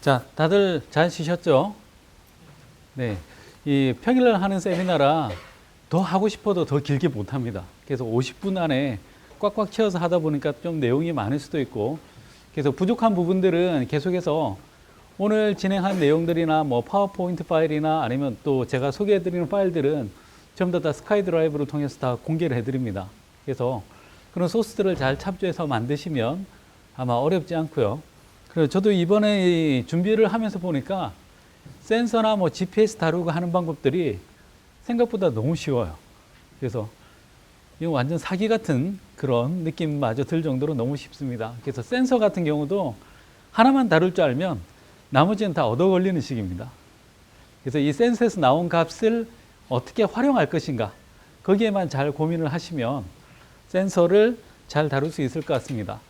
자, 다들 잘 쉬셨죠? 네. 이 평일날 하는 세미나라 더 하고 싶어도 더 길게 못 합니다. 그래서 50분 안에 꽉꽉 채워서 하다 보니까 좀 내용이 많을 수도 있고, 그래서 부족한 부분들은 계속해서 오늘 진행한 내용들이나 뭐 파워포인트 파일이나 아니면 또 제가 소개해드리는 파일들은 전부 다 스카이 드라이브를 통해서 다 공개를 해드립니다. 그래서 그런 소스들을 잘 참조해서 만드시면 아마 어렵지 않고요. 그래서 저도 이번에 준비를 하면서 보니까 센서나 뭐 GPS 다루고 하는 방법들이 생각보다 너무 쉬워요. 그래서 이거 완전 사기 같은 그런 느낌마저 들 정도로 너무 쉽습니다. 그래서 센서 같은 경우도 하나만 다룰 줄 알면 나머지는 다 얻어 걸리는 식입니다. 그래서 이 센서에서 나온 값을 어떻게 활용할 것인가, 거기에만 잘 고민을 하시면 센서를 잘 다룰 수 있을 것 같습니다.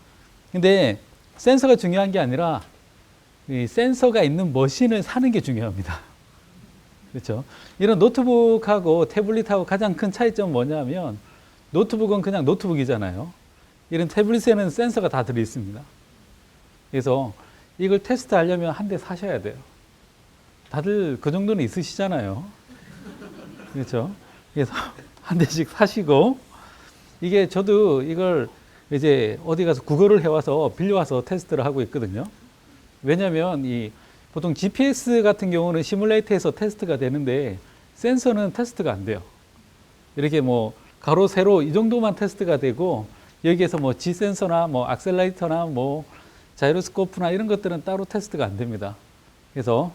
근데 센서가 중요한 게 아니라 이 센서가 있는 머신을 사는 게 중요합니다. 그렇죠? 이런 노트북하고 태블릿하고 가장 큰 차이점은 뭐냐면, 노트북은 그냥 노트북이잖아요. 이런 태블릿에는 센서가 다 들어있습니다. 그래서 이걸 테스트 하려면 한 대 사셔야 돼요. 다들 그 정도는 있으시잖아요. 그렇죠? 그래서 한 대씩 사시고, 이게 저도 이걸 이제 어디 가서 구걸을 해와서 빌려와서 테스트를 하고 있거든요. 왜냐하면 이 보통 GPS 같은 경우는 시뮬레이터에서 테스트가 되는데 센서는 테스트가 안 돼요. 이렇게 뭐 가로 세로 이 정도만 테스트가 되고, 여기에서 뭐 G 센서나 뭐 악셀레이터나 뭐 자이로스코프나 이런 것들은 따로 테스트가 안 됩니다. 그래서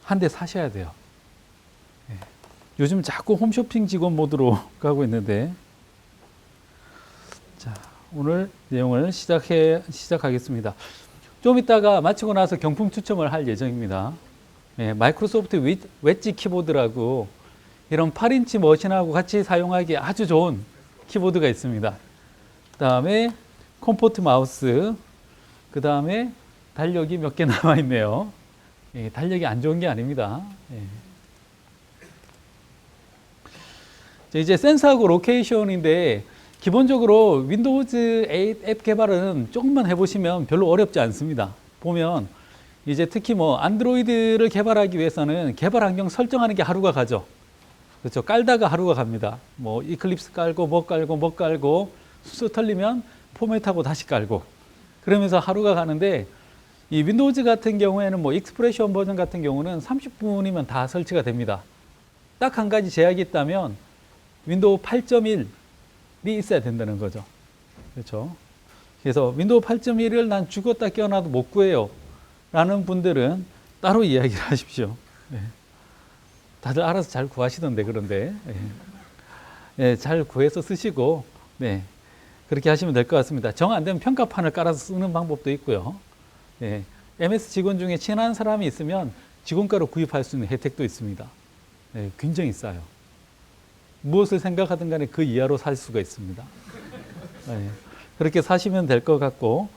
한 대 사셔야 돼요. 네. 요즘 자꾸 홈쇼핑 직원 모드로 가고 있는데, 자, 오늘 내용을 시작하겠습니다. 좀 이따가 마치고 나서 경품 추첨을 할 예정입니다. 네, 마이크로소프트 웨지 키보드라고 이런 8인치 머신하고 같이 사용하기 아주 좋은 키보드가 있습니다. 그 다음에 컴포트 마우스, 그 다음에 달력이 몇 개 남아있네요. 예, 달력이 안 좋은 게 아닙니다. 예. 이제 센서하고 로케이션인데, 기본적으로 윈도우즈 8 앱 개발은 조금만 해보시면 별로 어렵지 않습니다. 보면 이제 특히 뭐 안드로이드를 개발하기 위해서는 개발 환경 설정하는 게 하루가 가죠. 그렇죠. 깔다가 하루가 갑니다. 뭐 이클립스 깔고 뭐 깔고 순서 틀리면 포맷하고 다시 깔고, 그러면서 하루가 가는데, 이 윈도우즈 같은 경우에는 뭐 익스프레션 버전 같은 경우는 30분이면 다 설치가 됩니다. 딱 한 가지 제약이 있다면 윈도우 8.1이 있어야 된다는 거죠. 그렇죠. 그래서 윈도우 8.1을 난 죽었다 깨어나도 못 구해요 라는 분들은 따로 이야기를 하십시오. 네. 다들 알아서 잘 구하시던데, 그런데. 네, 잘 구해서 쓰시고, 네, 그렇게 하시면 될 것 같습니다. 정 안 되면 평가판을 깔아서 쓰는 방법도 있고요. 네, MS 직원 중에 친한 사람이 있으면 직원가로 구입할 수 있는 혜택도 있습니다. 네, 굉장히 싸요. 무엇을 생각하든 간에 그 이하로 살 수가 있습니다. 네, 그렇게 사시면 될 것 같고,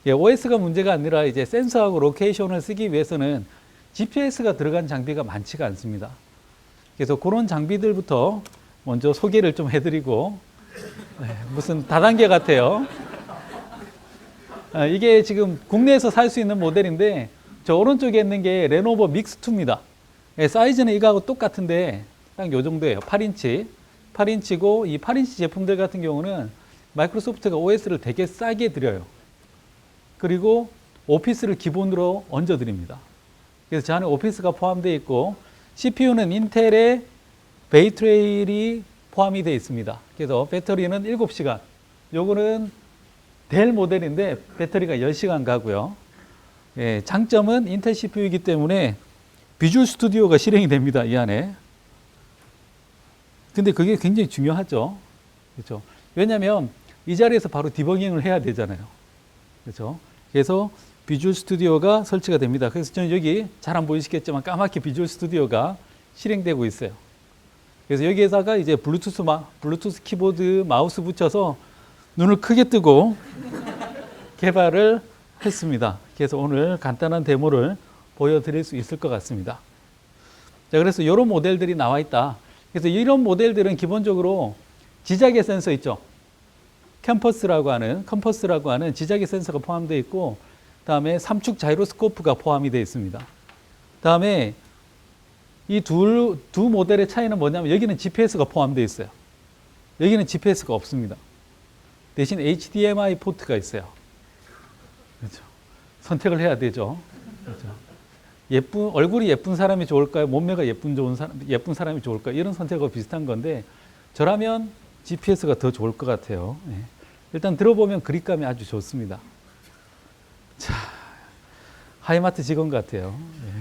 예, OS가 문제가 아니라 이제 센서하고 로케이션을 쓰기 위해서는 GPS가 들어간 장비가 많지가 않습니다. 그래서 그런 장비들부터 먼저 소개를 좀 해드리고, 네, 무슨 다단계 같아요. 이게 지금 국내에서 살 수 있는 모델인데, 저 오른쪽에 있는 게 레노버 믹스2입니다. 예, 사이즈는 이거하고 똑같은데 딱 요 정도예요. 8인치고, 이 8인치 제품들 같은 경우는 마이크로소프트가 OS를 되게 싸게 드려요. 그리고 오피스를 기본으로 얹어 드립니다. 그래서 저 안에 오피스가 포함되어 있고, CPU는 인텔의 베이트레일이 포함이 되어 있습니다. 그래서 배터리는 7시간. 요거는 델 모델인데 배터리가 10시간 가고요. 예, 장점은 인텔 CPU이기 때문에 비주얼 스튜디오가 실행이 됩니다, 이 안에. 근데 그게 굉장히 중요하죠. 그렇죠? 왜냐하면 이 자리에서 바로 디버깅을 해야 되잖아요. 그렇죠? 그래서 비주얼 스튜디오가 설치가 됩니다. 그래서 저는 여기 잘 안 보이시겠지만 까맣게 비주얼 스튜디오가 실행되고 있어요. 그래서 여기에다가 이제 블루투스 키보드 마우스 붙여서 눈을 크게 뜨고 개발을 했습니다. 그래서 오늘 간단한 데모를 보여드릴 수 있을 것 같습니다. 자, 그래서 이런 모델들이 나와 있다. 그래서 이런 모델들은 기본적으로 지자개 센서 있죠. 컴퍼스라고 하는 지자개 센서가 포함되어 있고, 다음에 3축 자이로스코프가 포함이 되어 있습니다. 다음에 이 두 모델의 차이는 뭐냐면 여기는 GPS가 포함되어 있어요. 여기는 GPS가 없습니다. 대신 HDMI 포트가 있어요. 그렇죠. 선택을 해야 되죠. 그렇죠. 얼굴이 예쁜 사람이 좋을까요? 몸매가 예쁜 사람이 좋을까요? 이런 선택과 비슷한 건데 저라면 GPS가 더 좋을 것 같아요. 네. 일단 들어보면 그립감이 아주 좋습니다. 자, 하이마트 직원 같아요. 네.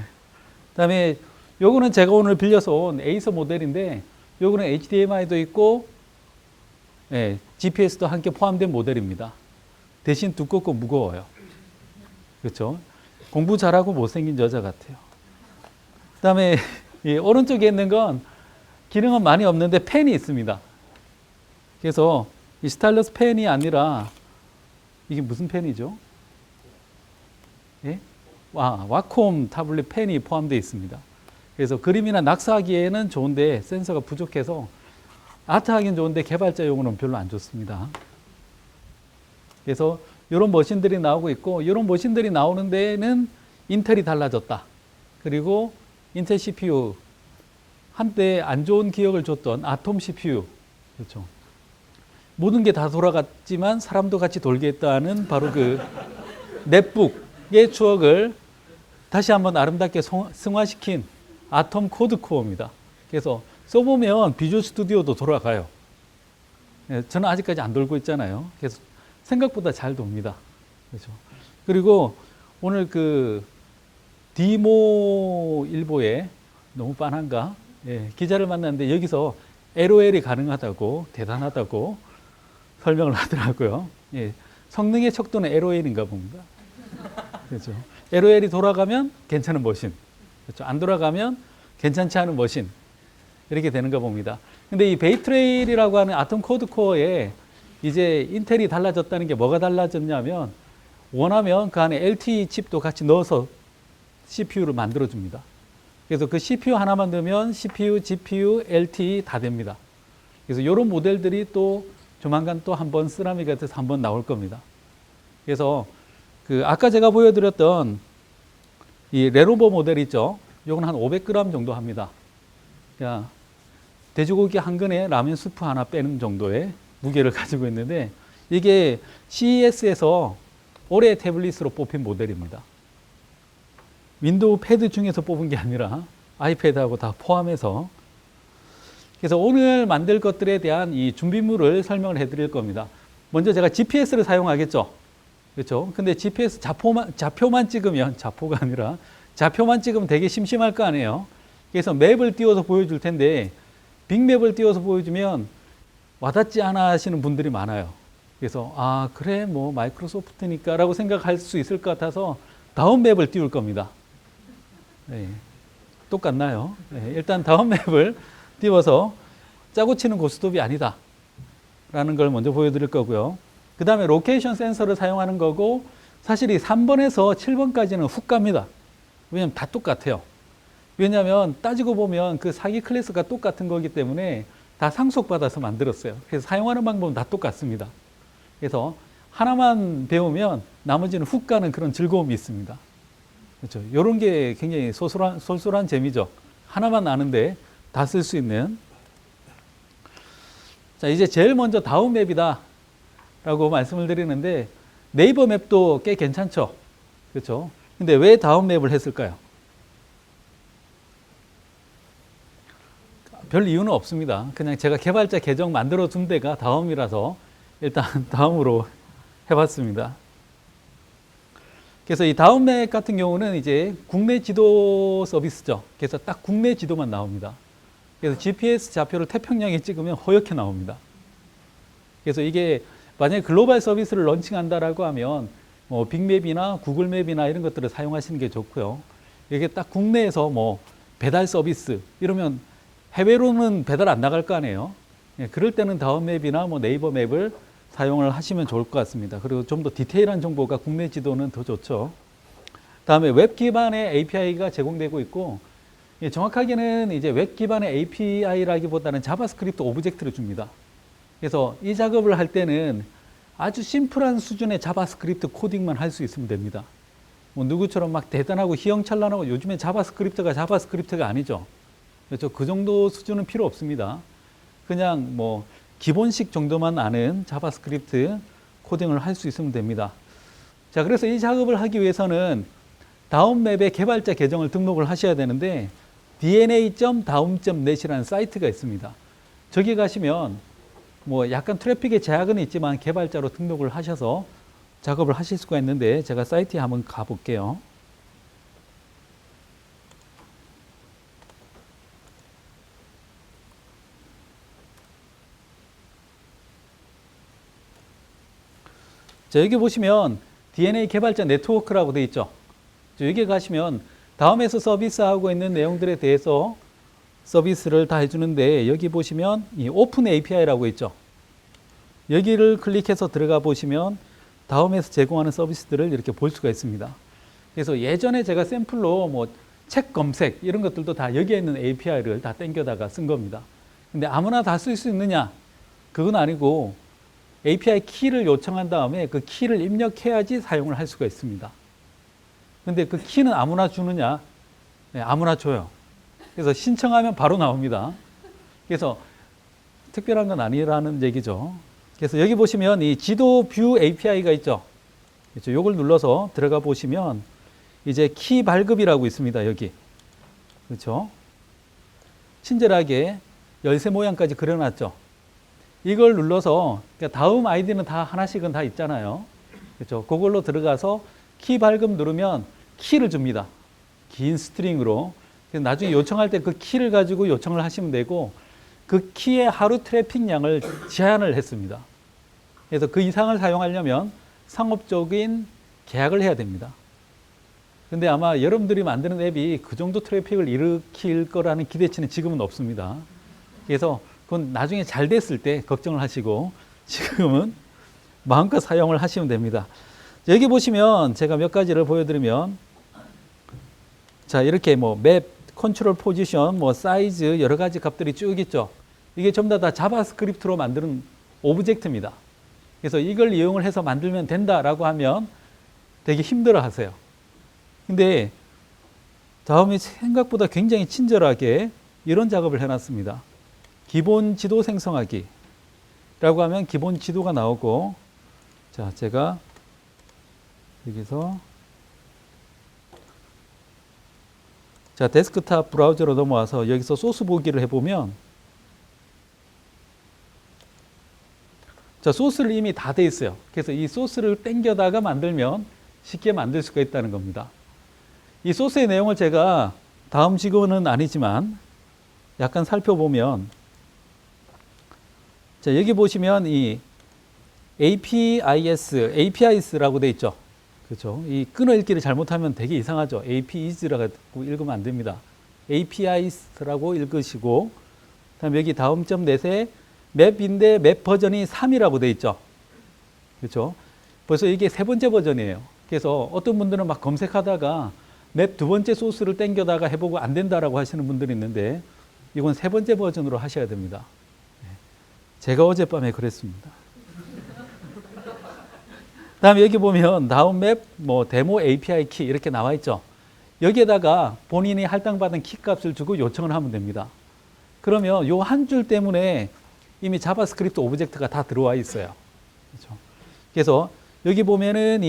그다음에 요거는 제가 오늘 빌려서 온 에이서 모델인데 요거는 HDMI도 있고 네, GPS도 함께 포함된 모델입니다. 대신 두껍고 무거워요. 그렇죠? 공부 잘하고 못생긴 여자 같아요. 그다음에 이 오른쪽에 있는 건 기능은 많이 없는데 펜이 있습니다. 그래서 이 스타일러스 펜이 아니라 이게 무슨 펜이죠? 예? 와콤 타블릿 펜이 포함되어 있습니다. 그래서 그림이나 낙서하기에는 좋은데 센서가 부족해서 아트하기는 좋은데 개발자용으로는 별로 안 좋습니다. 그래서 이런 머신들이 나오고 있고 이런 머신들이 나오는 데는 인텔이 달라졌다. 그리고 인텔 CPU 한때 안 좋은 기억을 줬던 아톰 CPU 그렇죠. 모든 게 다 돌아갔지만 사람도 같이 돌게 했다는 바로 그 넷북의 추억을 다시 한번 아름답게 승화시킨 아톰 코드 코어입니다. 그래서 써보면 비주얼 스튜디오도 돌아가요. 저는 아직까지 안 돌고 있잖아요. 그래서 생각보다 잘 돕니다. 그렇죠. 그리고 오늘 그 디모 일보에 너무 빤한가? 예, 기자를 만났는데 여기서 LOL이 가능하다고 대단하다고 설명을 하더라고요. 예, 성능의 척도는 LOL인가 봅니다. 그렇죠. LOL이 돌아가면 괜찮은 머신, 그렇죠. 안 돌아가면 괜찮지 않은 머신 이렇게 되는가 봅니다. 근데 이 베이트레일이라고 하는 아톰 코드 코어에 이제 인텔이 달라졌다는 게 뭐가 달라졌냐면 원하면 그 안에 LTE 칩도 같이 넣어서 CPU를 만들어줍니다. 그래서 그 CPU 하나만 넣으면 CPU, GPU, LTE 다 됩니다. 그래서 이런 모델들이 또 조만간 또 한번 쓰라미가 돼서 한번 나올 겁니다. 그래서 그 아까 제가 보여드렸던 이 레노버 모델 있죠. 이건 한 500g 정도 합니다. 그냥 돼지고기 한 근에 라면 스프 하나 빼는 정도의 무게를 가지고 있는데 이게 CES에서 올해 태블릿으로 뽑힌 모델입니다. 윈도우 패드 중에서 뽑은 게 아니라 아이패드하고 다 포함해서 그래서 오늘 만들 것들에 대한 이 준비물을 설명을 해드릴 겁니다. 먼저 제가 GPS를 사용하겠죠. 그렇죠? 근데 GPS 좌표만 찍으면 좌표가 아니라 좌표만 찍으면 되게 심심할 거 아니에요. 그래서 맵을 띄워서 보여줄 텐데 빅맵을 띄워서 보여주면 와닿지 않아 하시는 분들이 많아요. 그래서 아 그래 뭐 마이크로소프트니까 라고 생각할 수 있을 것 같아서 다음 맵을 띄울 겁니다. 네. 똑같나요? 네. 일단 다음 맵을 띄워서 짜고 치는 고스톱이 아니다 라는 걸 먼저 보여드릴 거고요. 그 다음에 로케이션 센서를 사용하는 거고 사실 이 3번에서 7번까지는 훅 갑니다. 왜냐하면 다 똑같아요. 왜냐하면 따지고 보면 그 사기 클래스가 똑같은 거기 때문에 다 상속받아서 만들었어요. 그래서 사용하는 방법은 다 똑같습니다. 그래서 하나만 배우면 나머지는 훅 가는 그런 즐거움이 있습니다. 그렇죠. 이런 게 굉장히 솔솔한 재미죠. 하나만 아는데 다 쓸 수 있는. 자, 이제 제일 먼저 다운 맵이다 라고 말씀을 드리는데 네이버 맵도 꽤 괜찮죠. 그렇죠. 근데 왜 다운 맵을 했을까요? 별 이유는 없습니다. 그냥 제가 개발자 계정 만들어 준 데가 다음이라서 일단 다음으로 해봤습니다. 그래서 이 다음 맵 같은 경우는 이제 국내 지도 서비스죠. 그래서 딱 국내 지도만 나옵니다. 그래서 GPS 좌표를 태평양에 찍으면 허옇게 나옵니다. 그래서 이게 만약에 글로벌 서비스를 런칭한다라고 하면 뭐 빅맵이나 구글맵이나 이런 것들을 사용하시는 게 좋고요. 이게 딱 국내에서 뭐 배달 서비스 이러면 해외로는 배달 안 나갈 거 아니에요. 예, 그럴 때는 다운 맵이나 뭐 네이버 맵을 사용을 하시면 좋을 것 같습니다. 그리고 좀 더 디테일한 정보가 국내 지도는 더 좋죠. 다음에 웹 기반의 API가 제공되고 있고 예, 정확하게는 이제 웹 기반의 API라기보다는 자바스크립트 오브젝트를 줍니다. 그래서 이 작업을 할 때는 아주 심플한 수준의 자바스크립트 코딩만 할 수 있으면 됩니다. 뭐 누구처럼 막 대단하고 휘황찬란하고 요즘에 자바스크립트가 아니죠. 그렇죠. 그 정도 수준은 필요 없습니다. 그냥 뭐 기본식 정도만 아는 자바스크립트 코딩을 할 수 있으면 됩니다. 자, 그래서 이 작업을 하기 위해서는 다음 맵의 개발자 계정을 등록을 하셔야 되는데 dna.daum.net이라는 사이트가 있습니다. 저기 가시면 뭐 약간 트래픽의 제약은 있지만 개발자로 등록을 하셔서 작업을 하실 수가 있는데 제가 사이트에 한번 가볼게요. 자, 여기 보시면 DNA 개발자 네트워크라고 되어 있죠. 여기 가시면 다음에서 서비스하고 있는 내용들에 대해서 서비스를 다 해주는데 여기 보시면 이 오픈 API라고 있죠. 여기를 클릭해서 들어가 보시면 다음에서 제공하는 서비스들을 이렇게 볼 수가 있습니다. 그래서 예전에 제가 샘플로 뭐 책 검색 이런 것들도 다 여기에 있는 API를 다 땡겨다가 쓴 겁니다. 근데 아무나 다 쓸 수 있느냐? 그건 아니고 API 키를 요청한 다음에 그 키를 입력해야지 사용을 할 수가 있습니다. 근데 그 키는 아무나 주느냐? 네, 아무나 줘요. 그래서 신청하면 바로 나옵니다. 그래서 특별한 건 아니라는 얘기죠. 그래서 여기 보시면 이 지도 뷰 API가 있죠. 그렇죠. 요걸 눌러서 들어가 보시면 이제 키 발급이라고 있습니다. 여기. 그렇죠. 친절하게 열쇠 모양까지 그려놨죠. 이걸 눌러서 다음 아이디는 다 하나씩은 다 있잖아요. 그렇죠. 그걸로 들어가서 키 발급 누르면 키를 줍니다. 긴 스트링으로. 그래서 나중에 요청할 때 그 키를 가지고 요청을 하시면 되고 그 키의 하루 트래픽량을 제한을 했습니다. 그래서 그 이상을 사용하려면 상업적인 계약을 해야 됩니다. 근데 아마 여러분들이 만드는 앱이 그 정도 트래픽을 일으킬 거라는 기대치는 지금은 없습니다. 그래서 그건 나중에 잘 됐을 때 걱정을 하시고 지금은 마음껏 사용을 하시면 됩니다. 여기 보시면 제가 몇 가지를 보여드리면 자, 이렇게 뭐 맵, 컨트롤 포지션, 뭐 사이즈 여러 가지 값들이 쭉 있죠. 이게 전부 다 자바스크립트로 만드는 오브젝트입니다. 그래서 이걸 이용을 해서 만들면 된다라고 하면 되게 힘들어 하세요. 근데 다음에 생각보다 굉장히 친절하게 이런 작업을 해놨습니다. 기본 지도 생성하기 라고 하면 기본 지도가 나오고 자, 제가 여기서 자, 데스크탑 브라우저로 넘어와서 여기서 소스 보기를 해보면 자, 소스를 이미 다 돼 있어요. 그래서 이 소스를 땡겨다가 만들면 쉽게 만들 수가 있다는 겁니다. 이 소스의 내용을 제가 다음 지금은 아니지만 약간 살펴보면 자, 여기 보시면 이 APIs라고 돼 있죠. 그렇죠. 이 끊어 읽기를 잘못하면 되게 이상하죠. APIs라고 읽으면 안 됩니다. APIs라고 읽으시고 그다음에 여기 다음 점 넷에 맵인데 맵 버전이 3이라고 돼 있죠. 그렇죠. 벌써 이게 세 번째 버전이에요. 그래서 어떤 분들은 막 검색하다가 맵 두 번째 소스를 땡겨다가 해보고 안 된다라고 하시는 분들이 있는데 이건 세 번째 버전으로 하셔야 됩니다. 제가 어젯밤에 그랬습니다. 다음에 여기 보면 다음 맵, 뭐 데모 API 키 이렇게 나와 있죠. 여기에다가 본인이 할당받은 키 값을 주고 요청을 하면 됩니다. 그러면 요 한 줄 때문에 이미 자바스크립트 오브젝트가 다 들어와 있어요. 그렇죠? 그래서 여기 보면은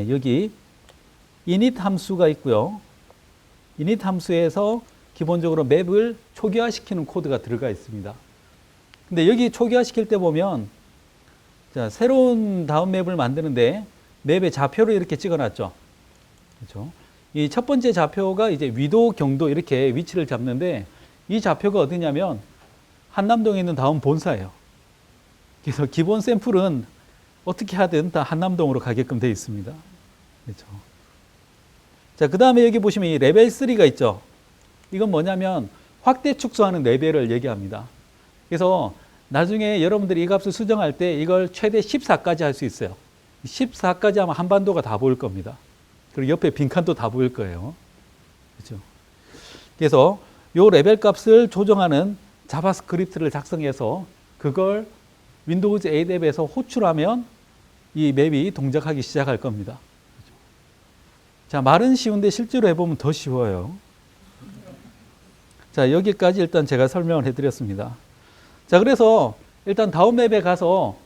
여기 init 함수가 있고요. init 함수에서 기본적으로 맵을 초기화시키는 코드가 들어가 있습니다. 근데 여기 초기화시킬 때 보면 자, 새로운 다음 맵을 만드는데 맵의 좌표를 이렇게 찍어놨죠. 그렇죠? 이 첫 번째 좌표가 이제 위도, 경도 이렇게 위치를 잡는데 이 좌표가 어디냐면 한남동에 있는 다음 본사예요. 그래서 기본 샘플은 어떻게 하든 다 한남동으로 가게끔 되어 있습니다. 그렇죠? 자, 그 다음에 여기 보시면 이 레벨 3가 있죠. 이건 뭐냐면 확대 축소하는 레벨을 얘기합니다. 그래서 나중에 여러분들이 이 값을 수정할 때 이걸 최대 14까지 할 수 있어요. 14까지 하면 한반도가 다 보일 겁니다. 그리고 옆에 빈칸도 다 보일 거예요. 그렇죠? 그래서 이 레벨 값을 조정하는 자바스크립트를 작성해서 그걸 윈도우즈 8 앱에서 호출하면 이 맵이 동작하기 시작할 겁니다. 자, 말은 쉬운데 실제로 해보면 더 쉬워요. 자, 여기까지 일단 제가 설명을 해드렸습니다. 자, 그래서 일단 다음 맵에 가서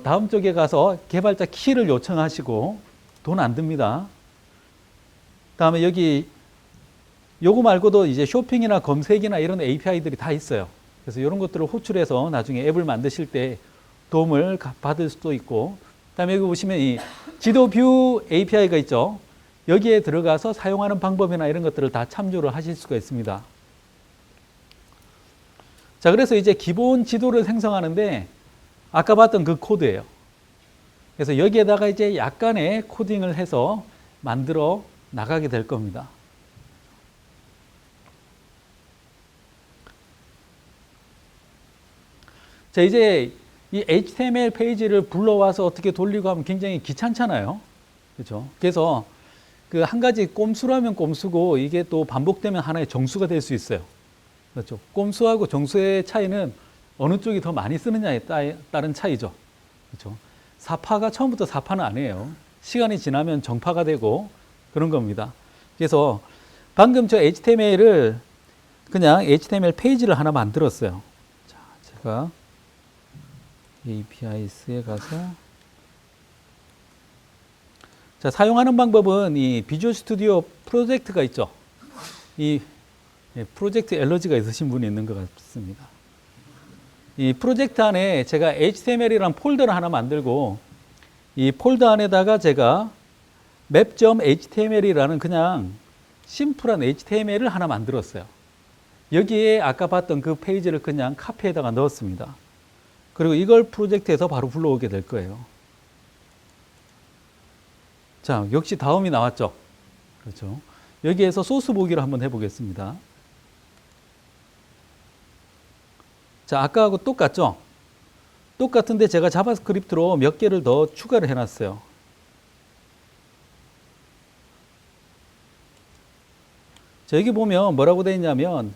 다음 쪽에 가서 개발자 키를 요청하시고 돈 안 듭니다. 다음에 여기 요거 말고도 이제 쇼핑이나 검색이나 이런 API들이 다 있어요. 그래서 이런 것들을 호출해서 나중에 앱을 만드실 때 도움을 받을 수도 있고, 그다음에 여기 보시면 이 지도 뷰 API가 있죠. 여기에 들어가서 사용하는 방법이나 이런 것들을 다 참조를 하실 수가 있습니다. 자, 그래서 이제 기본 지도를 생성하는데 아까 봤던 그 코드예요. 그래서 여기에다가 이제 약간의 코딩을 해서 만들어 나가게 될 겁니다. 자, 이제 이 HTML 페이지를 불러와서 어떻게 돌리고 하면 굉장히 귀찮잖아요. 그렇죠? 그래서 그 한 가지 꼼수라면 꼼수고 이게 또 반복되면 하나의 정수가 될 수 있어요. 그렇죠? 꼼수하고 정수의 차이는 어느 쪽이 더 많이 쓰느냐에 따른 차이죠. 그렇죠? 사파가 처음부터 사파는 아니에요. 시간이 지나면 정파가 되고 그런 겁니다. 그래서 방금 저 HTML을 그냥 HTML 페이지를 하나 만들었어요. 자, 제가 APIs에 가서 자, 사용하는 방법은 이 비주얼 스튜디오 프로젝트가 있죠. 이 프로젝트 엘러지가 있으신 분이 있는 것 같습니다. 이 프로젝트 안에 제가 HTML이라는 폴더를 하나 만들고 이 폴더 안에다가 제가 map.html이라는 그냥 심플한 HTML을 하나 만들었어요. 여기에 아까 봤던 그 페이지를 그냥 카피에다가 넣었습니다. 그리고 이걸 프로젝트에서 바로 불러오게 될 거예요. 자, 역시 다음이 나왔죠. 그렇죠. 여기에서 소스 보기를 한번 해보겠습니다. 자, 아까하고 똑같죠? 똑같은데 제가 자바스크립트로 몇 개를 더 추가를 해놨어요. 자, 여기 보면 뭐라고 되어 있냐면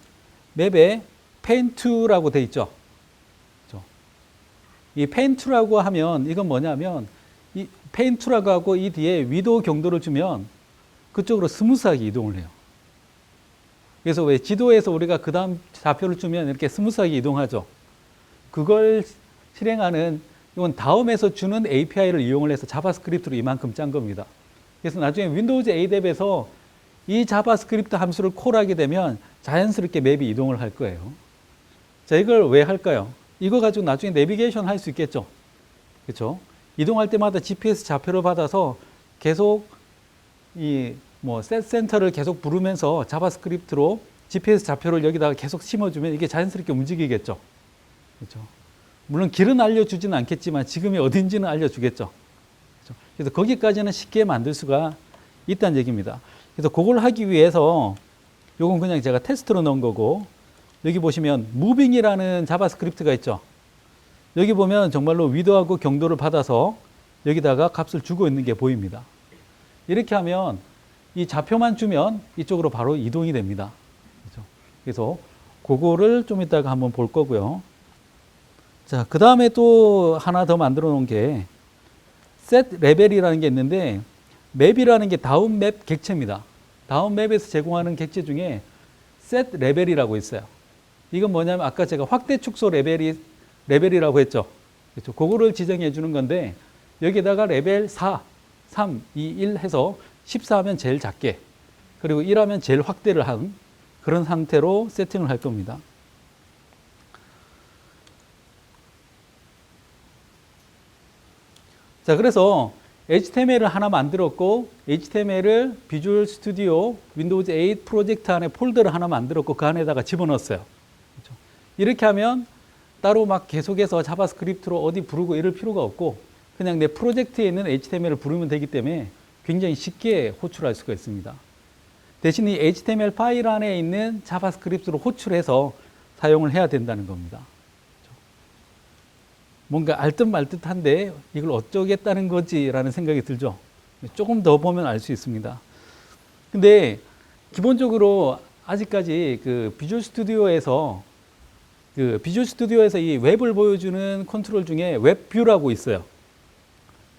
맵에 paint2라고 되어 있죠. 그렇죠? 이 paint2라고 하면 이건 뭐냐면 이 paint2라고 하고 이 뒤에 위도 경도를 주면 그쪽으로 스무스하게 이동을 해요. 그래서 왜 지도에서 우리가 그 다음 좌표를 주면 이렇게 스무스하게 이동하죠. 그걸 실행하는 이건 다음에서 주는 API를 이용을 해서 자바스크립트로 이만큼 짠 겁니다. 그래서 나중에 윈도우즈 8 앱에서 이 자바스크립트 함수를 콜하게 되면 자연스럽게 맵이 이동을 할 거예요. 자, 이걸 왜 할까요? 이거 가지고 나중에 내비게이션 할 수 있겠죠. 그렇죠? 이동할 때마다 GPS 좌표를 받아서 계속 셋 센터를 계속 부르면서 자바스크립트로 GPS 좌표를 여기다가 계속 심어주면 이게 자연스럽게 움직이겠죠. 그렇죠? 물론 길은 알려주지는 않겠지만 지금이 어딘지는 알려주겠죠. 그렇죠? 그래서 거기까지는 쉽게 만들 수가 있다는 얘기입니다. 그래서 그걸 하기 위해서 요건 그냥 제가 테스트로 넣은 거고, 여기 보시면 무빙이라는 자바스크립트가 있죠. 여기 보면 정말로 위도하고 경도를 받아서 여기다가 값을 주고 있는 게 보입니다. 이렇게 하면 이 좌표만 주면 이쪽으로 바로 이동이 됩니다. 그렇죠? 그래서 그거를 좀 이따가 한번 볼 거고요. 자, 그 다음에 또 하나 더 만들어 놓은 게 set 레벨이라는 게 있는데, 맵이라는 게 다운 맵 객체입니다. 다운 맵에서 제공하는 객체 중에 set 레벨이라고 있어요. 이건 뭐냐면 아까 제가 확대 축소 레벨이라고 했죠. 그렇죠? 그거를 지정해 주는 건데, 여기다가 레벨 4, 3, 2, 1 해서 14하면 제일 작게, 그리고 1하면 제일 확대를 한 그런 상태로 세팅을 할 겁니다. 자, 그래서 HTML을 하나 만들었고, HTML을 비주얼 스튜디오 윈도우즈 8 프로젝트 안에 폴더를 하나 만들었고 그 안에다가 집어넣었어요. 그렇죠? 이렇게 하면 따로 막 계속해서 자바스크립트로 어디 부르고 이럴 필요가 없고 그냥 내 프로젝트에 있는 HTML을 부르면 되기 때문에 굉장히 쉽게 호출할 수가 있습니다. 대신 이 HTML 파일 안에 있는 자바스크립트로 호출해서 사용을 해야 된다는 겁니다. 뭔가 알듯 말듯한데 이걸 어쩌겠다는 거지라는 생각이 들죠. 조금 더 보면 알 수 있습니다. 근데 기본적으로 아직까지 그 비주얼 스튜디오에서 이 웹을 보여주는 컨트롤 중에 웹뷰라고 있어요.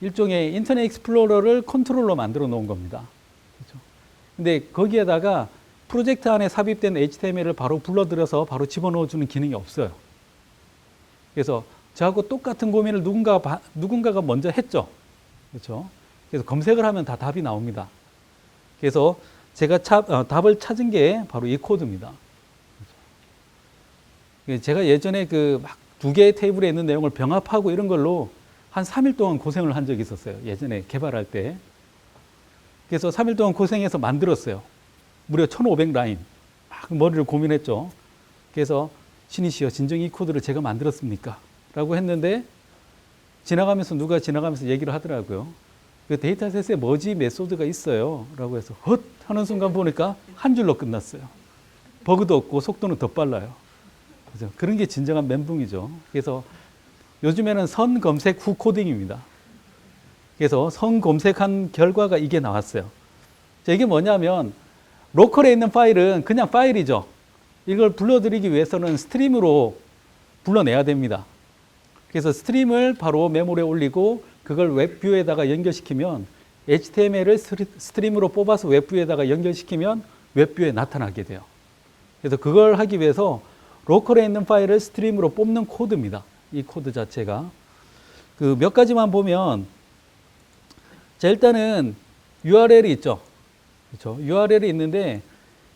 일종의 인터넷 익스플로러를 컨트롤러 만들어 놓은 겁니다. 그렇죠? 근데 거기에다가 프로젝트 안에 삽입된 HTML을 바로 불러들여서 바로 집어넣어주는 기능이 없어요. 그래서 저하고 똑같은 고민을 누군가가 먼저 했죠. 그렇죠? 그래서 검색을 하면 다 답이 나옵니다. 그래서 제가 답을 찾은 게 바로 이 코드입니다. 그렇죠? 제가 예전에 막 두 개의 테이블에 있는 내용을 병합하고 이런 걸로 한 3일 동안 고생을 한 적이 있었어요. 예전에 개발할 때. 그래서 3일 동안 고생해서 만들었어요. 무려 1500라인. 막 머리를 고민했죠. 그래서 신이시여 진정 이 코드를 제가 만들었습니까? 라고 했는데 지나가면서 누가 지나가면서 얘기를 하더라고요. 그 데이터셋에 머지 메소드가 있어요. 라고 해서 헛 하는 순간 보니까 한 줄로 끝났어요. 버그도 없고 속도는 더 빨라요. 그래서 그런 게 진정한 멘붕이죠. 그래서 요즘에는 선 검색 후 코딩입니다. 그래서 선 검색한 결과가 이게 나왔어요. 자, 이게 뭐냐면 로컬에 있는 파일은 그냥 파일이죠. 이걸 불러들이기 위해서는 스트림으로 불러내야 됩니다. 그래서 스트림을 바로 메모리에 올리고 그걸 웹뷰에다가 연결시키면 HTML을 스트림으로 뽑아서 웹뷰에다가 연결시키면 웹뷰에 나타나게 돼요. 그래서 그걸 하기 위해서 로컬에 있는 파일을 스트림으로 뽑는 코드입니다. 이 코드 자체가. 그 몇 가지만 보면, 자, 일단은 URL이 있죠. 그렇죠? URL이 있는데,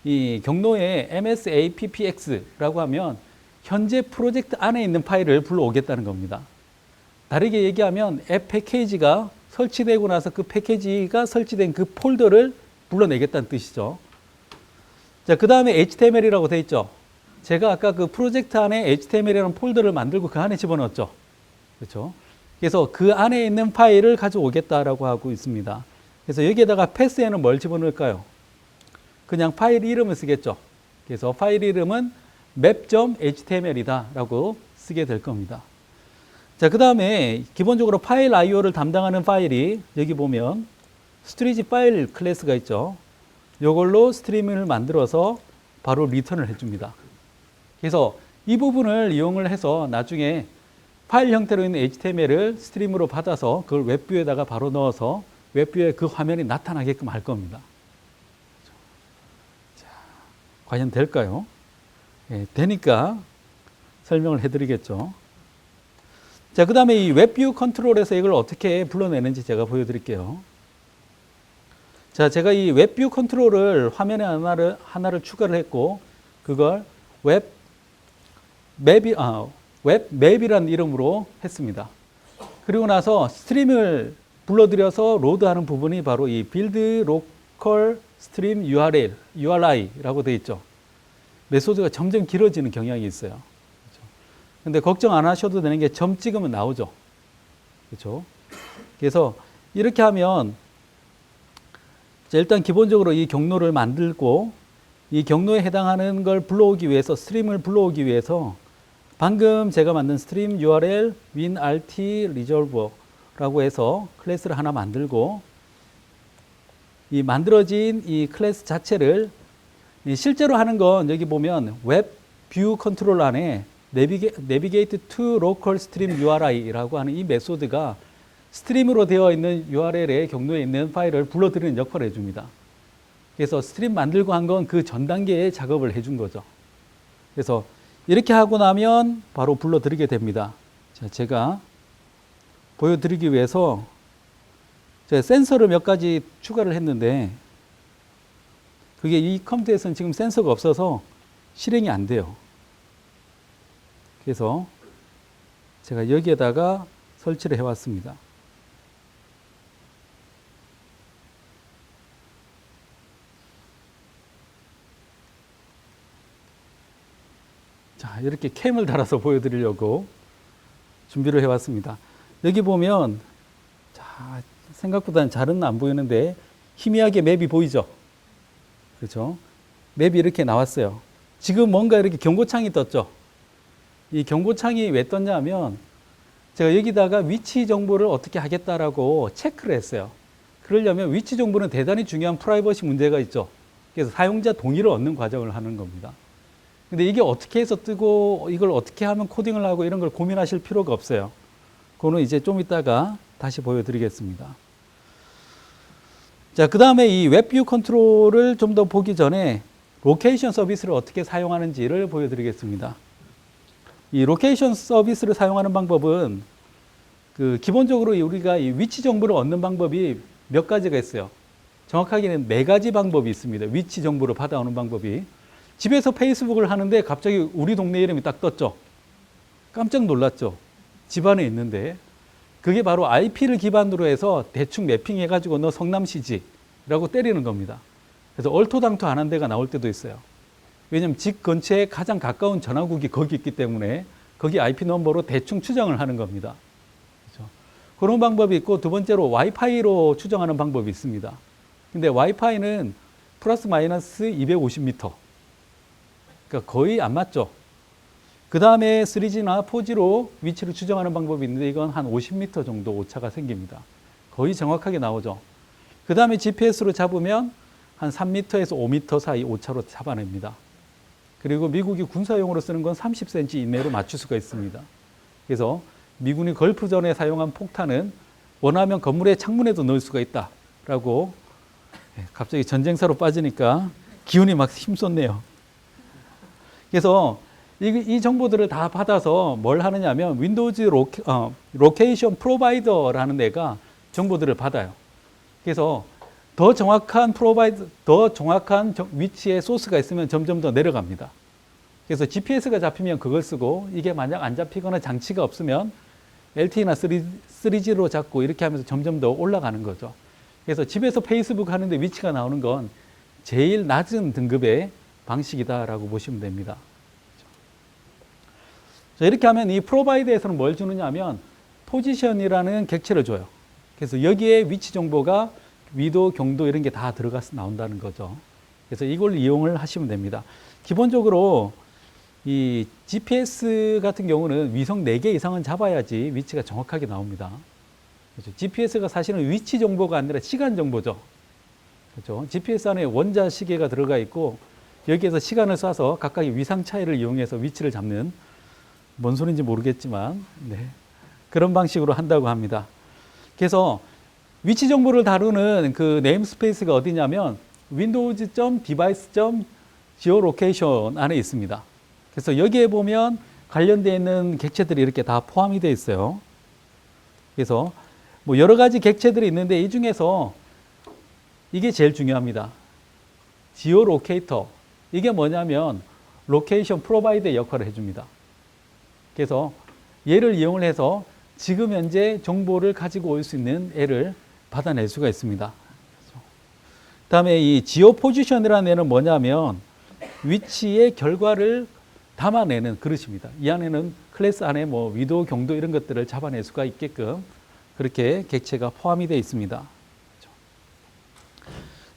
이 경로에 msappx라고 하면 현재 프로젝트 안에 있는 파일을 불러오겠다는 겁니다. 다르게 얘기하면 앱 패키지가 설치되고 나서 그 패키지가 설치된 그 폴더를 불러내겠다는 뜻이죠. 자, 그 다음에 HTML이라고 되어 있죠. 제가 아까 그 프로젝트 안에 HTML이라는 폴더를 만들고 그 안에 집어넣었죠. 그렇죠? 그래서 그 안에 있는 파일을 가져오겠다라고 하고 있습니다. 그래서 여기에다가 패스에는 뭘 집어넣을까요? 그냥 파일 이름을 쓰겠죠. 그래서 파일 이름은 map.html이다라고 쓰게 될 겁니다. 자, 그 다음에 기본적으로 파일 IO를 담당하는 파일이 여기 보면 스토리지 파일 클래스가 있죠. 이걸로 스트림을 만들어서 바로 리턴을 해줍니다. 그래서 이 부분을 이용을 해서 나중에 파일 형태로 있는 HTML을 스트림으로 받아서 그걸 웹뷰에다가 바로 넣어서 웹뷰에 그 화면이 나타나게끔 할 겁니다. 자, 과연 될까요? 예, 되니까 설명을 해드리겠죠. 자, 그 다음에 이 웹뷰 컨트롤에서 이걸 어떻게 불러내는지 제가 보여드릴게요. 자, 제가 이 웹뷰 컨트롤을 화면에 하나를 추가를 했고, 그걸 웹맵이라는 이름으로 했습니다. 그리고 나서 스트림을 불러들여서 로드하는 부분이 바로 이 build local stream URI라고 되어 있죠. 메소드가 점점 길어지는 경향이 있어요. 근데 걱정 안 하셔도 되는 게 점 찍으면 나오죠. 그렇죠? 그래서 이렇게 하면 일단 기본적으로 이 경로를 만들고 이 경로에 해당하는 걸 불러오기 위해서 스트림을 불러오기 위해서 방금 제가 만든 스트림 URL winrt resolver라고 해서 클래스를 하나 만들고 이 만들어진 이 클래스 자체를 실제로 하는 건 여기 보면 웹 뷰 컨트롤 안에 navigate to local stream URI라고 하는 이 메소드가 스트림으로 되어 있는 URL의 경로에 있는 파일을 불러들이는 역할을 해줍니다. 그래서 스트림 만들고 한 건 그 전 단계의 작업을 해준 거죠. 그래서 이렇게 하고 나면 바로 불러들이게 됩니다. 자, 제가 보여드리기 위해서 제가 센서를 몇 가지 추가를 했는데 그게 이 컴퓨터에서는 지금 센서가 없어서 실행이 안 돼요. 그래서 제가 여기에다가 설치를 해왔습니다. 자, 이렇게 캠을 달아서 보여드리려고 준비를 해왔습니다. 여기 보면 자, 생각보다는 잘은 안 보이는데 희미하게 맵이 보이죠? 그렇죠? 맵이 이렇게 나왔어요. 지금 뭔가 이렇게 경고창이 떴죠? 이 경고창이 왜 떴냐면 제가 여기다가 위치 정보를 어떻게 하겠다라고 체크를 했어요. 그러려면 위치 정보는 대단히 중요한 프라이버시 문제가 있죠. 그래서 사용자 동의를 얻는 과정을 하는 겁니다. 근데 이게 어떻게 해서 뜨고 이걸 어떻게 하면 코딩을 하고 이런 걸 고민하실 필요가 없어요. 그거는 이제 좀 이따가 다시 보여드리겠습니다. 자, 그 다음에 이 웹뷰 컨트롤을 좀 더 보기 전에 로케이션 서비스를 어떻게 사용하는지를 보여드리겠습니다. 이 로케이션 서비스를 사용하는 방법은 기본적으로 우리가 이 위치 정보를 얻는 방법이 몇 가지가 있어요. 정확하게는 4가지 방법이 있습니다. 위치 정보를 받아오는 방법이. 집에서 페이스북을 하는데 갑자기 우리 동네 이름이 딱 떴죠. 깜짝 놀랐죠. 집안에 있는데. 그게 바로 IP를 기반으로 해서 대충 매핑해가지고 너 성남시지라고 때리는 겁니다. 그래서 얼토당토 안 한 데가 나올 때도 있어요. 왜냐하면 집 근처에 가장 가까운 전화국이 거기 있기 때문에 거기 IP 넘버로 대충 추정을 하는 겁니다. 그렇죠? 그런 방법이 있고, 두 번째로 와이파이로 추정하는 방법이 있습니다. 근데 와이파이는 플러스 마이너스 250m. 그러니까 거의 안 맞죠. 그 다음에 3G나 4G로 위치를 추정하는 방법이 있는데 이건 한 50m 정도 오차가 생깁니다. 거의 정확하게 나오죠. 그 다음에 GPS로 잡으면 한 3m에서 5m 사이 오차로 잡아냅니다. 그리고 미국이 군사용으로 쓰는 건 30cm 이내로 맞출 수가 있습니다. 그래서 미군이 걸프전에 사용한 폭탄은 원하면 건물의 창문에도 넣을 수가 있다라고. 갑자기 전쟁사로 빠지니까 기운이 막 힘쏟네요. 그래서 이 정보들을 다 받아서 뭘 하느냐면 윈도우즈 로케이션 프로바이더라는 데가 정보들을 받아요. 그래서 더 정확한 위치의 소스가 있으면 점점 더 내려갑니다. 그래서 GPS가 잡히면 그걸 쓰고, 이게 만약 안 잡히거나 장치가 없으면 LTE나 3G로 잡고 이렇게 하면서 점점 더 올라가는 거죠. 그래서 집에서 페이스북 하는데 위치가 나오는 건 제일 낮은 등급의 방식이다라고 보시면 됩니다. 자, 이렇게 하면 이 프로바이드에서는 뭘 주느냐 하면 포지션이라는 객체를 줘요. 그래서 여기에 위치 정보가 위도, 경도 이런 게 다 들어가서 나온다는 거죠. 그래서 이걸 이용을 하시면 됩니다. 기본적으로 이 GPS 같은 경우는 위성 4개 이상은 잡아야지 위치가 정확하게 나옵니다. 그렇죠? GPS가 사실은 위치 정보가 아니라 시간 정보죠. 그렇죠? GPS 안에 원자 시계가 들어가 있고 여기에서 시간을 쏴서 각각의 위상 차이를 이용해서 위치를 잡는, 뭔 소리인지 모르겠지만 그런 방식으로 한다고 합니다. 그래서 위치 정보를 다루는 그 네임스페이스가 어디냐면 windows.device.geolocation 안에 있습니다. 그래서 여기에 보면 관련되어 있는 객체들이 이렇게 다 포함이 되어 있어요. 그래서 뭐 여러 가지 객체들이 있는데 이 중에서 이게 제일 중요합니다. 지오로케이터. 이게 뭐냐면 로케이션 프로바이더의 역할을 해줍니다. 그래서 얘를 이용을 해서 지금 현재 정보를 가지고 올 수 있는 애를 받아낼 수가 있습니다. 다음에 이 지오 포지션이라는 애는 뭐냐면 위치의 결과를 담아내는 그릇입니다. 이 안에는 클래스 안에 뭐 위도, 경도 이런 것들을 잡아낼 수가 있게끔 그렇게 객체가 포함이 되어 있습니다.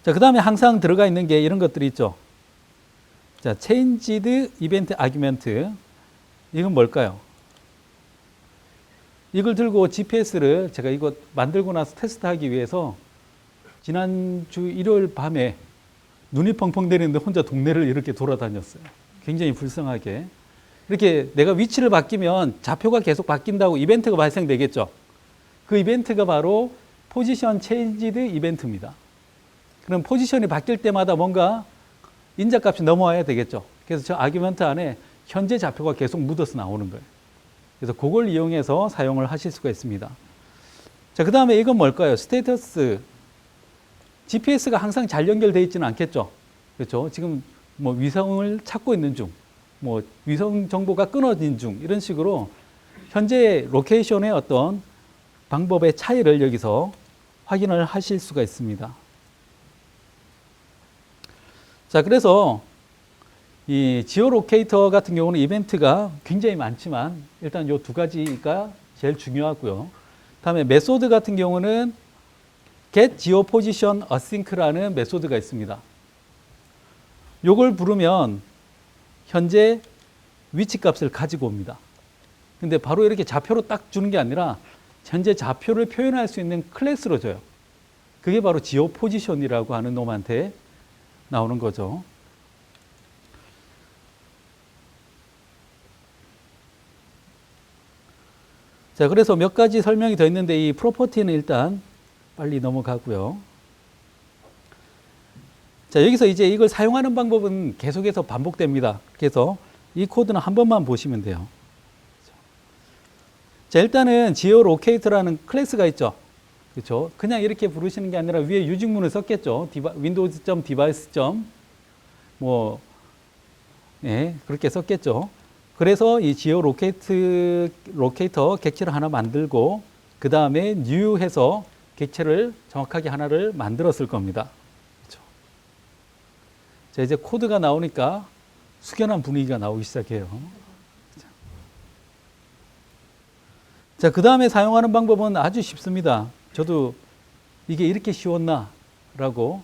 자, 그 다음에 항상 들어가 있는 게 이런 것들이 있죠. 자, changed event argument. 이건 뭘까요? 이걸 들고 GPS를 제가 이거 만들고 나서 테스트하기 위해서 지난주 일요일 밤에 눈이 펑펑 내리는데 혼자 동네를 이렇게 돌아다녔어요. 굉장히 불쌍하게. 이렇게 내가 위치를 바뀌면 좌표가 계속 바뀐다고 이벤트가 발생되겠죠. 그 이벤트가 바로 포지션 체인지드 이벤트입니다. 그럼 포지션이 바뀔 때마다 뭔가 인자값이 넘어와야 되겠죠. 그래서 저 아규먼트 안에 현재 좌표가 계속 묻어서 나오는 거예요. 그래서 그걸 이용해서 사용을 하실 수가 있습니다. 자, 그 다음에 이건 뭘까요? 스테이터스. GPS가 항상 잘 연결되어 있지는 않겠죠. 그렇죠. 지금 뭐 위성을 찾고 있는 중, 뭐 위성 정보가 끊어진 중, 이런 식으로 현재 로케이션의 어떤 방법의 차이를 여기서 확인을 하실 수가 있습니다. 자, 그래서 이 지오로케이터 같은 경우는 이벤트가 굉장히 많지만 일단 이 두 가지가 제일 중요하고요. 다음에 메소드 같은 경우는 get geoposition async라는 메소드가 있습니다. 요걸 부르면 현재 위치 값을 가지고 옵니다. 근데 바로 이렇게 좌표로 딱 주는 게 아니라 현재 좌표를 표현할 수 있는 클래스로 줘요. 그게 바로 지오포지션이라고 하는 놈한테 나오는 거죠. 자, 그래서 몇 가지 설명이 더 있는데 이 프로퍼티는 일단 빨리 넘어가고요. 자, 여기서 이제 이걸 사용하는 방법은 계속해서 반복됩니다. 그래서 이 코드는 한 번만 보시면 돼요. 자, 일단은 geolocate라는 클래스가 있죠. 그렇죠? 그냥 이렇게 부르시는 게 아니라 위에 유직문을 썼겠죠. windows.device. 뭐, 예, 그렇게 썼겠죠. 그래서 이 geolocator 객체를 하나 만들고, 그 다음에 new 해서 객체를 정확하게 하나를 만들었을 겁니다. 그렇죠? 자, 이제 코드가 나오니까 숙연한 분위기가 나오기 시작해요. 자, 그 다음에 사용하는 방법은 아주 쉽습니다. 저도 이게 이렇게 쉬웠나? 라고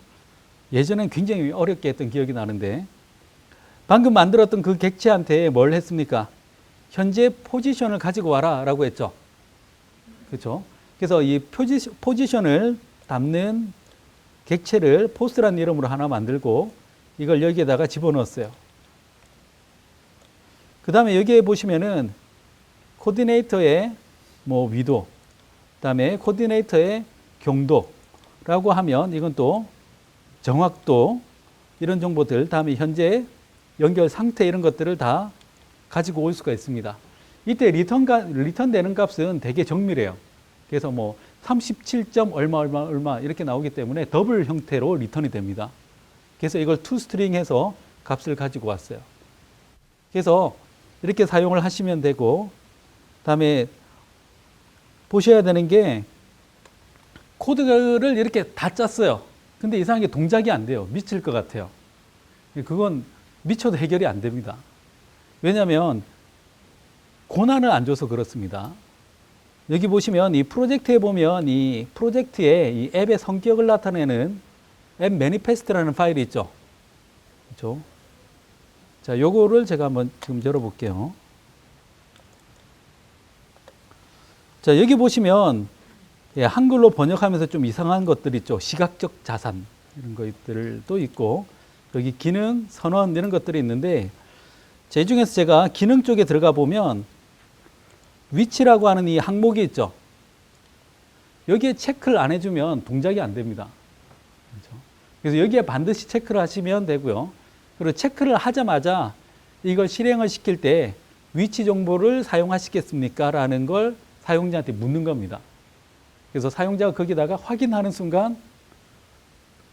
예전엔 굉장히 어렵게 했던 기억이 나는데, 방금 만들었던 그 객체한테 뭘 했습니까? 현재 포지션을 가지고 와라 라고 했죠. 그렇죠? 그래서 이 포지션을 담는 객체를 포스라는 이름으로 하나 만들고 이걸 여기에다가 집어넣었어요. 그 다음에 여기에 보시면은 코디네이터의 뭐 위도, 그 다음에 코디네이터의 경도라고 하면 이건 또 정확도, 이런 정보들, 다음에 현재 연결 상태 이런 것들을 다 가지고 올 수가 있습니다. 이때 리턴 되는 값은 되게 정밀해요. 그래서 뭐 37점 얼마 이렇게 나오기 때문에 더블 형태로 리턴이 됩니다. 그래서 이걸 toString 해서 값을 가지고 왔어요. 그래서 이렇게 사용을 하시면 되고, 다음에 보셔야 되는 게 코드를 이렇게 다 짰어요. 근데 이상하게 동작이 안 돼요. 미칠 것 같아요. 그건 미쳐도 해결이 안 됩니다. 왜냐하면 고난을 안 줘서 그렇습니다. 여기 보시면 이 프로젝트에 보면 이 프로젝트에 이 앱의 성격을 나타내는 앱 매니페스트라는 파일이 있죠. 그렇죠? 자, 요거를 제가 한번 지금 열어볼게요. 자, 여기 보시면 예, 한글로 번역하면서 좀 이상한 것들 있죠. 시각적 자산 이런 것들도 있고, 여기 기능, 선언 이런 것들이 있는데, 제 중에서 제가 기능 쪽에 들어가 보면 위치라고 하는 이 항목이 있죠. 여기에 체크를 안 해주면 동작이 안 됩니다. 그렇죠? 그래서 여기에 반드시 체크를 하시면 되고요. 그리고 체크를 하자마자 이걸 실행을 시킬 때 위치 정보를 사용하시겠습니까? 라는 걸 사용자한테 묻는 겁니다. 그래서 사용자가 거기다가 확인하는 순간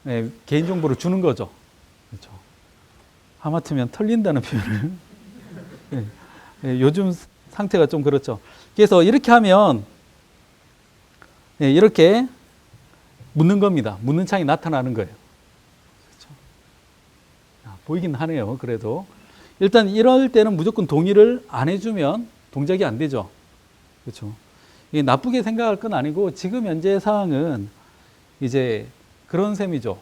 네, 개인정보를 주는 거죠. 그렇죠. 하마터면 털린다는 표현을. 네, 네, 요즘 상태가 좀 그렇죠. 그래서 이렇게 하면 네, 이렇게 묻는 겁니다. 묻는 창이 나타나는 거예요. 그렇죠. 보이긴 하네요. 그래도 일단 이럴 때는 무조건 동의를 안 해주면 동작이 안 되죠. 그렇죠. 이게 나쁘게 생각할 건 아니고 지금 현재 상황은 이제 그런 셈이죠.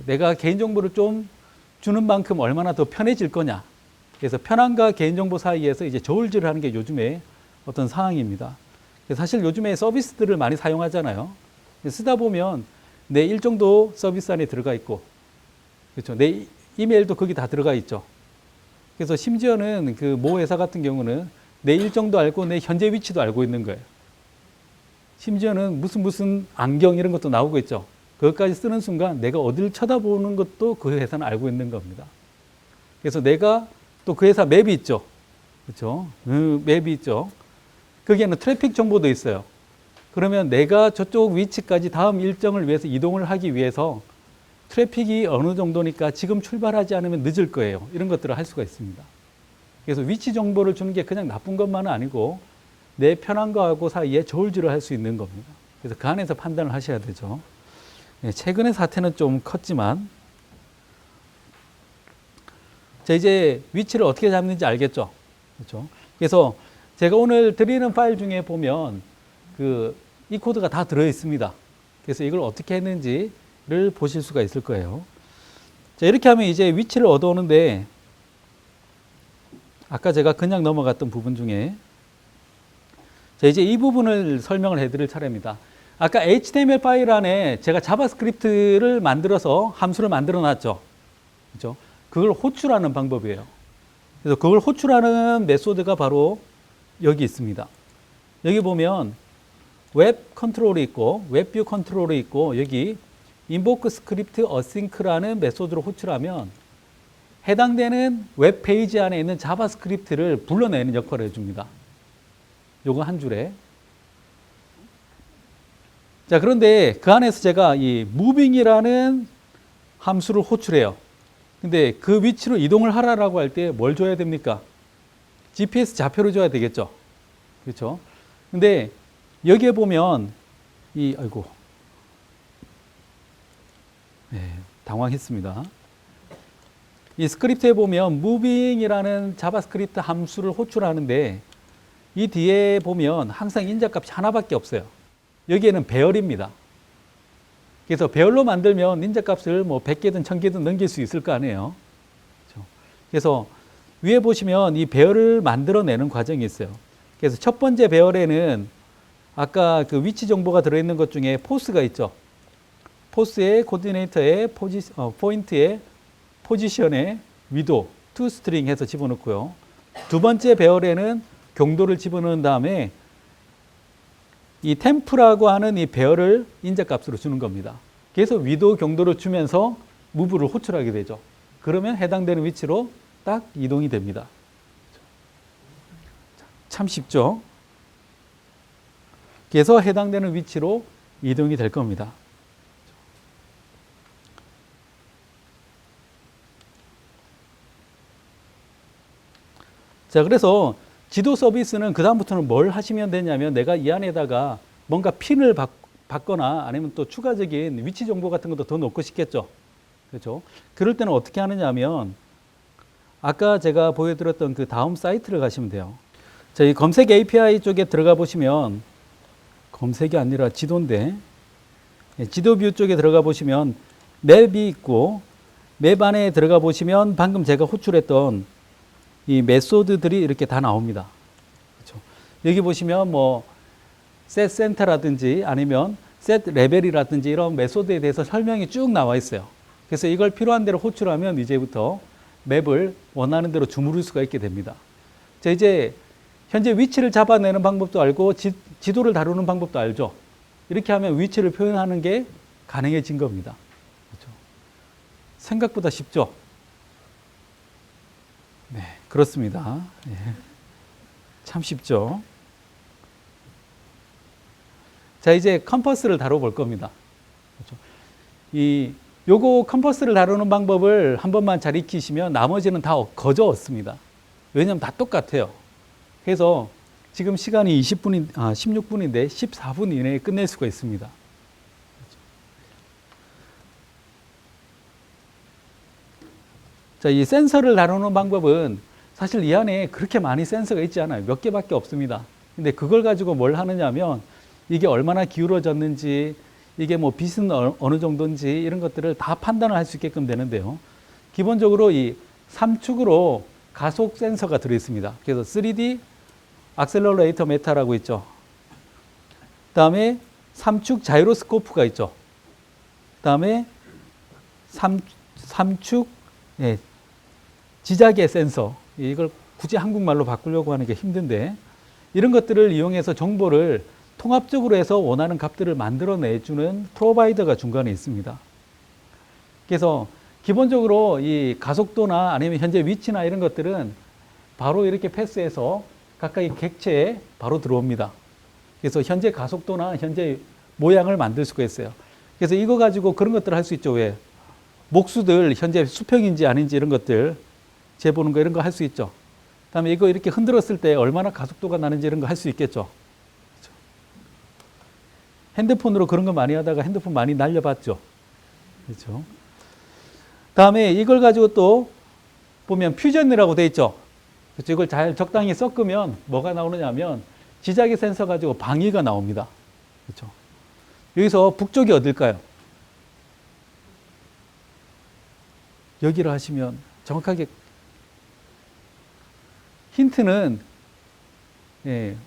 내가 개인정보를 좀 주는 만큼 얼마나 더 편해질 거냐. 그래서 편함과 개인정보 사이에서 이제 저울질을 하는 게 요즘에 어떤 상황입니다. 사실 요즘에 서비스들을 많이 사용하잖아요. 쓰다 보면 내 일정도 서비스 안에 들어가 있고, 그렇죠. 내 이메일도 거기 다 들어가 있죠. 그래서 심지어는 그 모 회사 같은 경우는 내 일정도 알고 내 현재 위치도 알고 있는 거예요. 심지어는 무슨 안경 이런 것도 나오고 있죠. 그것까지 쓰는 순간 내가 어디를 쳐다보는 것도 그 회사는 알고 있는 겁니다. 그래서 내가 또 그 회사 맵이 있죠. 그렇죠? 맵이 있죠. 거기에는 트래픽 정보도 있어요. 그러면 내가 저쪽 위치까지 다음 일정을 위해서 이동을 하기 위해서 트래픽이 어느 정도니까 지금 출발하지 않으면 늦을 거예요. 이런 것들을 할 수가 있습니다. 그래서 위치 정보를 주는 게 그냥 나쁜 것만은 아니고 내 편한 거하고 사이에 저울질을 할 수 있는 겁니다. 그래서 그 안에서 판단을 하셔야 되죠. 네, 최근의 사태는 좀 컸지만, 자, 이제 위치를 어떻게 잡는지 알겠죠? 그렇죠? 그래서 제가 오늘 드리는 파일 중에 보면 이 코드가 다 들어 있습니다. 그래서 이걸 어떻게 했는지를 보실 수가 있을 거예요. 자, 이렇게 하면 이제 위치를 얻어오는데, 아까 제가 그냥 넘어갔던 부분 중에, 자, 이제 이 부분을 설명을 해드릴 차례입니다. 아까 HTML 파일 안에 제가 자바스크립트를 만들어서 함수를 만들어 놨죠. 그렇죠? 그걸 호출하는 방법이에요. 그래서 그걸 호출하는 메소드가 바로 여기 있습니다. 여기 보면 웹 컨트롤이 있고 웹뷰 컨트롤이 있고 여기 invoke script async라는 메소드로 호출하면 해당되는 웹페이지 안에 있는 자바스크립트를 불러내는 역할을 해줍니다. 요거 한 줄에. 자, 그런데 그 안에서 제가 이 moving이라는 함수를 호출해요. 근데 그 위치로 이동을 하라라고 할 때 뭘 줘야 됩니까? GPS 좌표를 줘야 되겠죠. 그렇죠? 근데 여기에 보면 아이고. 네, 당황했습니다. 이 스크립트에 보면 moving이라는 자바스크립트 함수를 호출하는데 이 뒤에 보면 항상 인자값이 하나밖에 없어요. 여기에는 배열입니다. 그래서 배열로 만들면 인자값을 뭐 100개든 1000개든 넘길 수 있을 거 아니에요. 그렇죠? 그래서 위에 보시면 이 배열을 만들어내는 과정이 있어요. 그래서 첫 번째 배열에는 아까 그 위치 정보가 들어있는 것 중에 포스가 있죠. 포스에 코디네이터에 포인트에 포지션에 위도, 투 스트링 해서 집어넣고요. 두 번째 배열에는 경도를 집어넣은 다음에 이 템프라고 하는 이 배열을 인자값으로 주는 겁니다. 그래서 위도, 경도를 주면서 무브를 호출하게 되죠. 그러면 해당되는 위치로 딱 이동이 됩니다. 참 쉽죠? 그래서 해당되는 위치로 이동이 될 겁니다. 자, 그래서 지도 서비스는 그다음부터는 뭘 하시면 되냐면 내가 이 안에다가 뭔가 핀을 받거나 아니면 또 추가적인 위치 정보 같은 것도 더 넣고 싶겠죠. 그렇죠? 그럴 때는 어떻게 하느냐 하면 아까 제가 보여드렸던 그 다음 사이트를 가시면 돼요. 자, 이 검색 API 쪽에 들어가 보시면 검색이 아니라 지도인데 지도 뷰 쪽에 들어가 보시면 맵이 있고 맵 안에 들어가 보시면 방금 제가 호출했던 이 메소드들이 이렇게 다 나옵니다. 그렇죠? 여기 보시면 뭐 set center라든지 아니면 set 레벨이라든지 이런 메소드에 대해서 설명이 쭉 나와 있어요. 그래서 이걸 필요한 대로 호출하면 이제부터 맵을 원하는 대로 주무를 수가 있게 됩니다. 자, 이제 현재 위치를 잡아내는 방법도 알고 지도를 다루는 방법도 알죠. 이렇게 하면 위치를 표현하는 게 가능해진 겁니다. 그렇죠? 생각보다 쉽죠? 네, 그렇습니다. 네. 참 쉽죠? 자, 이제 컴퍼스를 다뤄볼 겁니다. 그렇죠? 요거 컴퍼스를 다루는 방법을 한 번만 잘 익히시면 나머지는 다 거저 얻습니다. 왜냐하면 다 똑같아요. 그래서 지금 시간이 16분인데 14분 이내에 끝낼 수가 있습니다. 자, 이 센서를 다루는 방법은 사실 이 안에 그렇게 많이 센서가 있지 않아요. 몇 개밖에 없습니다. 근데 그걸 가지고 뭘 하느냐 하면 이게 얼마나 기울어졌는지 이게 뭐 빛은 어느 정도인지 이런 것들을 다 판단을 할 수 있게끔 되는데요. 기본적으로 이 3축으로 가속 센서가 들어있습니다. 그래서 3D 악셀러레이터 메타라고 있죠. 그 다음에 3축 자이로스코프가 있죠. 그 다음에 3축 지자계 센서, 이걸 굳이 한국말로 바꾸려고 하는 게 힘든데 이런 것들을 이용해서 정보를 통합적으로 해서 원하는 값들을 만들어내주는 프로바이더가 중간에 있습니다. 그래서 기본적으로 이 가속도나 아니면 현재 위치나 이런 것들은 바로 이렇게 패스해서 각각의 객체에 바로 들어옵니다. 그래서 현재 가속도나 현재 모양을 만들 수가 있어요. 그래서 이거 가지고 그런 것들을 할 수 있죠. 왜? 목수들 현재 수평인지 아닌지 이런 것들 재보는 거 이런 거 할 수 있죠. 그다음에 이거 이렇게 흔들었을 때 얼마나 가속도가 나는지 이런 거 할 수 있겠죠. 그렇죠? 핸드폰으로 그런 거 많이 하다가 핸드폰 많이 날려봤죠. 그렇죠. 다음에 이걸 가지고 또 보면 퓨전이라고 돼 있죠. 그렇죠. 이걸 잘 적당히 섞으면 뭐가 나오느냐 하면 지자계 센서 가지고 방위가 나옵니다. 그렇죠. 여기서 북쪽이 어딜까요? 여기를 하시면 정확하게 힌트는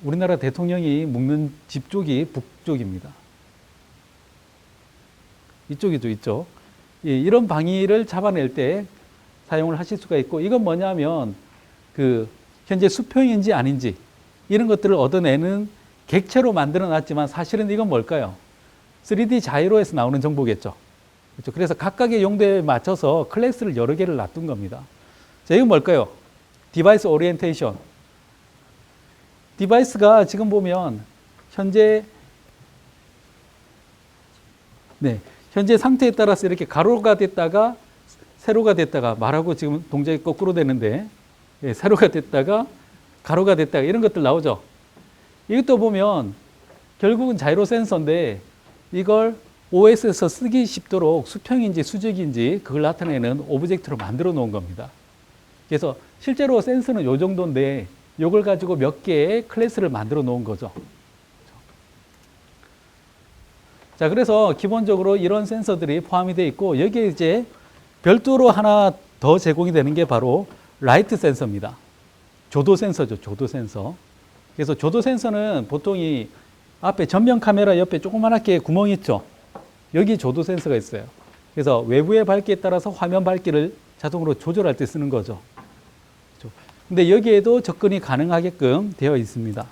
우리나라 대통령이 묵는 집 쪽이 북쪽입니다. 이쪽이죠, 이쪽. 이런 방위를 잡아낼 때 사용을 하실 수가 있고, 이건 뭐냐면 그 현재 수평인지 아닌지 이런 것들을 얻어내는 객체로 만들어 놨지만 사실은 이건 뭘까요? 3D 자이로에서 나오는 정보겠죠. 그렇죠? 그래서 각각의 용도에 맞춰서 클래스를 여러 개를 놔둔 겁니다. 자, 이건 뭘까요? 디바이스 오리엔테이션. 디바이스가 지금 보면 현재 상태에 따라서 이렇게 가로가 됐다가 세로가 됐다가 말하고 지금 동작이 거꾸로 되는데 세로가 됐다가 가로가 됐다가 이런 것들 나오죠. 이것도 보면 결국은 자이로 센서인데 이걸 OS에서 쓰기 쉽도록 수평인지 수직인지 그걸 나타내는 오브젝트로 만들어 놓은 겁니다. 그래서 실제로 센서는 이 정도인데 이걸 가지고 몇 개의 클래스를 만들어 놓은 거죠. 자, 그래서 기본적으로 이런 센서들이 포함이 되어 있고 여기에 이제 별도로 하나 더 제공이 되는 게 바로 라이트 센서입니다. 조도 센서죠. 조도 센서. 그래서 조도 센서는 보통 이 앞에 전면 카메라 옆에 조그맣게 구멍이 있죠. 여기 조도 센서가 있어요. 그래서 외부의 밝기에 따라서 화면 밝기를 자동으로 조절할 때 쓰는 거죠. 근데 여기에도 접근이 가능하게끔 되어 있습니다.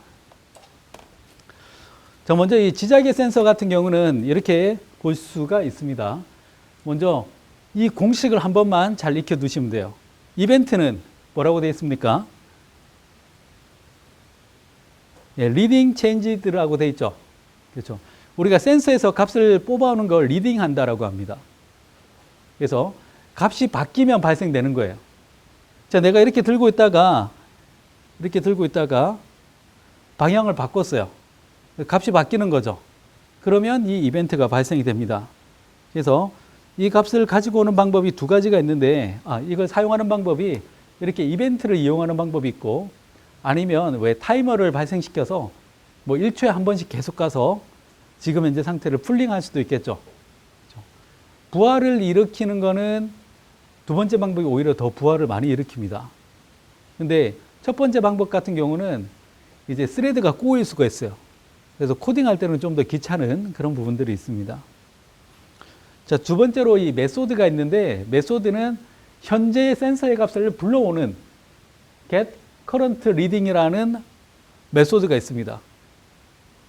자, 먼저 이 지자개 센서 같은 경우는 이렇게 볼 수가 있습니다. 먼저 이 공식을 한 번만 잘 익혀 두시면 돼요. 이벤트는 뭐라고 되어 있습니까? 리딩 체인지드라고 되어 있죠. 그렇죠. 우리가 센서에서 값을 뽑아오는 걸 리딩 한다라고 합니다. 그래서 값이 바뀌면 발생되는 거예요. 자, 내가 이렇게 들고 있다가 방향을 바꿨어요. 값이 바뀌는 거죠. 그러면 이 이벤트가 발생이 됩니다. 그래서 이 값을 가지고 오는 방법이 두 가지가 있는데, 이걸 사용하는 방법이 이렇게 이벤트를 이용하는 방법이 있고, 아니면 왜 타이머를 발생시켜서 뭐 1초에 한 번씩 계속 가서 지금 현재 상태를 풀링할 수도 있겠죠. 부하를 일으키는 거는 두 번째 방법이 오히려 더 부하를 많이 일으킵니다. 근데 첫 번째 방법 같은 경우는 이제 스레드가 꼬일 수가 있어요. 그래서 코딩할 때는 좀 더 귀찮은 그런 부분들이 있습니다. 자, 두 번째로 이 메소드가 있는데, 메소드는 현재의 센서의 값을 불러오는 get current reading이라는 메소드가 있습니다.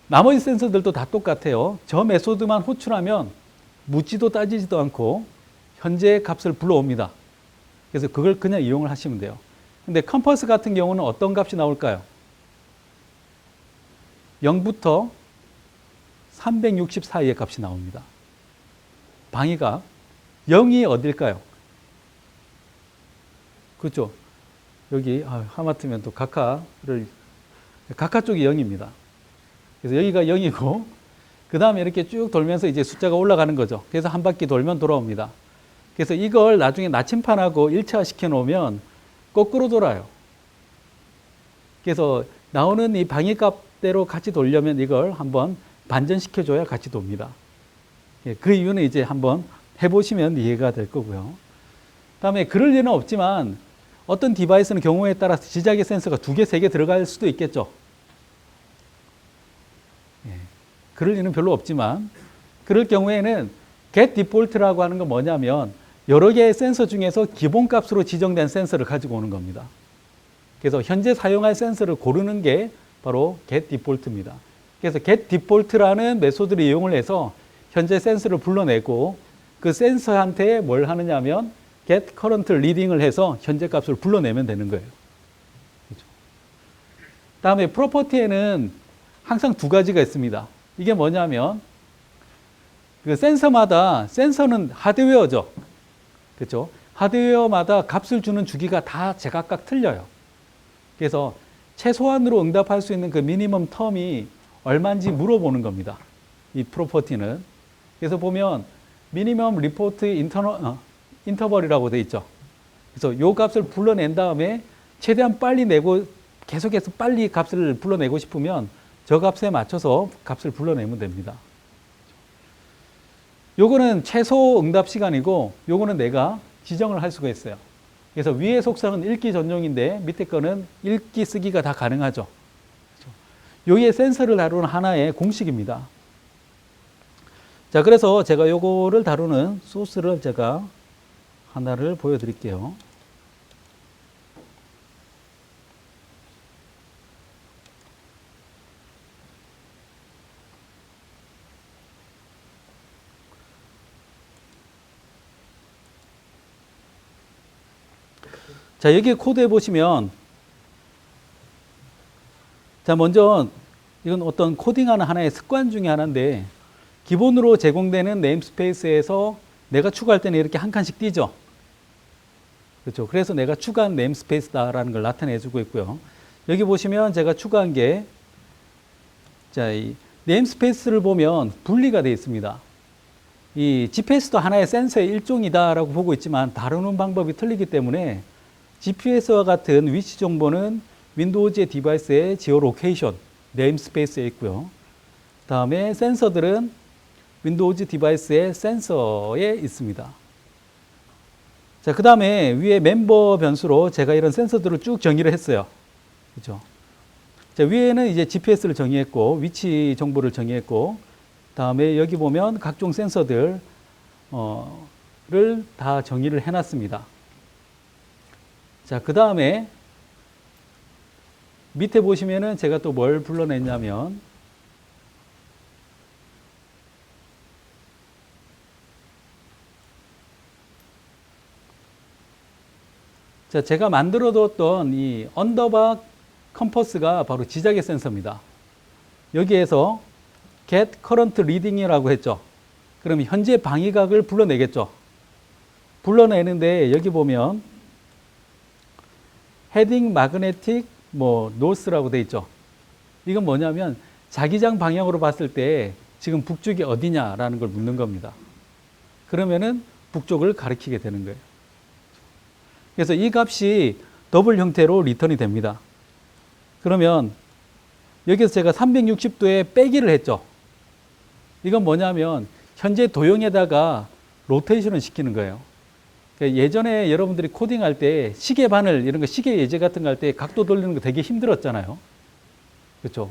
나머지 센서들도 다 똑같아요. 저 메소드만 호출하면 묻지도 따지지도 않고 현재의 값을 불러옵니다. 그래서 그걸 그냥 이용을 하시면 돼요. 근데 컴퍼스 같은 경우는 어떤 값이 나올까요? 0부터 360 사이의 값이 나옵니다. 방위값. 0이 어딜까요? 그렇죠. 여기 하마터면 또 각하 쪽이 0입니다. 그래서 여기가 0이고 그 다음에 이렇게 쭉 돌면서 이제 숫자가 올라가는 거죠. 그래서 한 바퀴 돌면 돌아옵니다. 그래서 이걸 나중에 나침판하고 1차 시켜 놓으면 거꾸로 돌아요. 그래서 나오는 이 방위값대로 같이 돌려면 이걸 한번 반전시켜줘야 같이 돕니다. 그 이유는 이제 한번 해보시면 이해가 될 거고요. 다음에 그럴 리는 없지만 어떤 디바이스는 경우에 따라서 지자개 센서가 2개, 3개 들어갈 수도 있겠죠. 그럴 리는 별로 없지만 그럴 경우에는 get default라고 하는 건 뭐냐면 여러 개의 센서 중에서 기본값으로 지정된 센서를 가지고 오는 겁니다. 그래서 현재 사용할 센서를 고르는 게 바로 get default입니다. 그래서 get default라는 메소드를 이용을 해서 현재 센서를 불러내고 그 센서한테 뭘 하느냐 하면 get current reading을 해서 현재 값을 불러내면 되는 거예요. 그렇죠? 다음에 프로퍼티에는 항상 두 가지가 있습니다. 이게 뭐냐면 그 센서는 하드웨어죠. 그렇죠? 하드웨어마다 값을 주는 주기가 다 제각각 틀려요. 그래서 최소한으로 응답할 수 있는 그 미니멈 텀이 얼마인지 물어보는 겁니다. 이 프로퍼티는. 그래서 보면 미니멈 리포트 인터벌이라고 돼 있죠. 그래서 이 값을 불러낸 다음에 최대한 빨리 내고 계속해서 빨리 값을 불러내고 싶으면 저 값에 맞춰서 값을 불러내면 됩니다. 요거는 최소 응답 시간이고 요거는 내가 지정을 할 수가 있어요. 그래서 위의 속성은 읽기 전용인데 밑에 거는 읽기 쓰기가 다 가능하죠. 요게 센서를 다루는 하나의 공식입니다. 자, 그래서 제가 요거를 다루는 소스를 제가 하나를 보여드릴게요. 자, 여기 코드에 보시면, 자, 먼저 이건 어떤 코딩하는 하나의 습관 중에 하나인데, 기본으로 제공되는 네임스페이스에서 내가 추가할 때는 이렇게 한 칸씩 띄죠. 그렇죠. 그래서 내가 추가한 네임스페이스다라는 걸 나타내주고 있고요. 여기 보시면 제가 추가한 게, 자, 이 네임스페이스를 보면 분리가 되어 있습니다. 이 GPS도 하나의 센서의 일종이다라고 보고 있지만 다루는 방법이 틀리기 때문에 GPS와 같은 위치 정보는 윈도우즈의 디바이스의 지오로케이션, 네임스페이스에 있고요. 다음에 센서들은 윈도우즈 디바이스의 센서에 있습니다. 자, 그 다음에 위에 멤버 변수로 제가 이런 센서들을 쭉 정의를 했어요. 그죠? 자, 위에는 이제 GPS를 정의했고, 위치 정보를 정의했고, 다음에 여기 보면 각종 센서들, 를 다 정의를 해놨습니다. 자, 그 다음에 밑에 보시면은 제가 또 뭘 불러냈냐면, 자, 제가 만들어 뒀던 이 언더바 컴퍼스가 바로 지자개 센서입니다. 여기에서 get current reading이라고 했죠. 그럼 현재 방위각을 불러내겠죠. 불러내는데 여기 보면 heading magnetic north라고 돼 있죠. 이건 뭐냐면 자기장 방향으로 봤을 때 지금 북쪽이 어디냐라는 걸 묻는 겁니다. 그러면은 북쪽을 가리키게 되는 거예요. 그래서 이 값이 더블 형태로 리턴이 됩니다. 그러면 여기서 제가 360도에 빼기를 했죠. 이건 뭐냐면 현재 도형에다가 로테이션을 시키는 거예요. 그러니까 예전에 여러분들이 코딩할 때 시계 바늘 이런 거 시계 예제 같은 거 할 때 각도 돌리는 거 되게 힘들었잖아요. 그렇죠?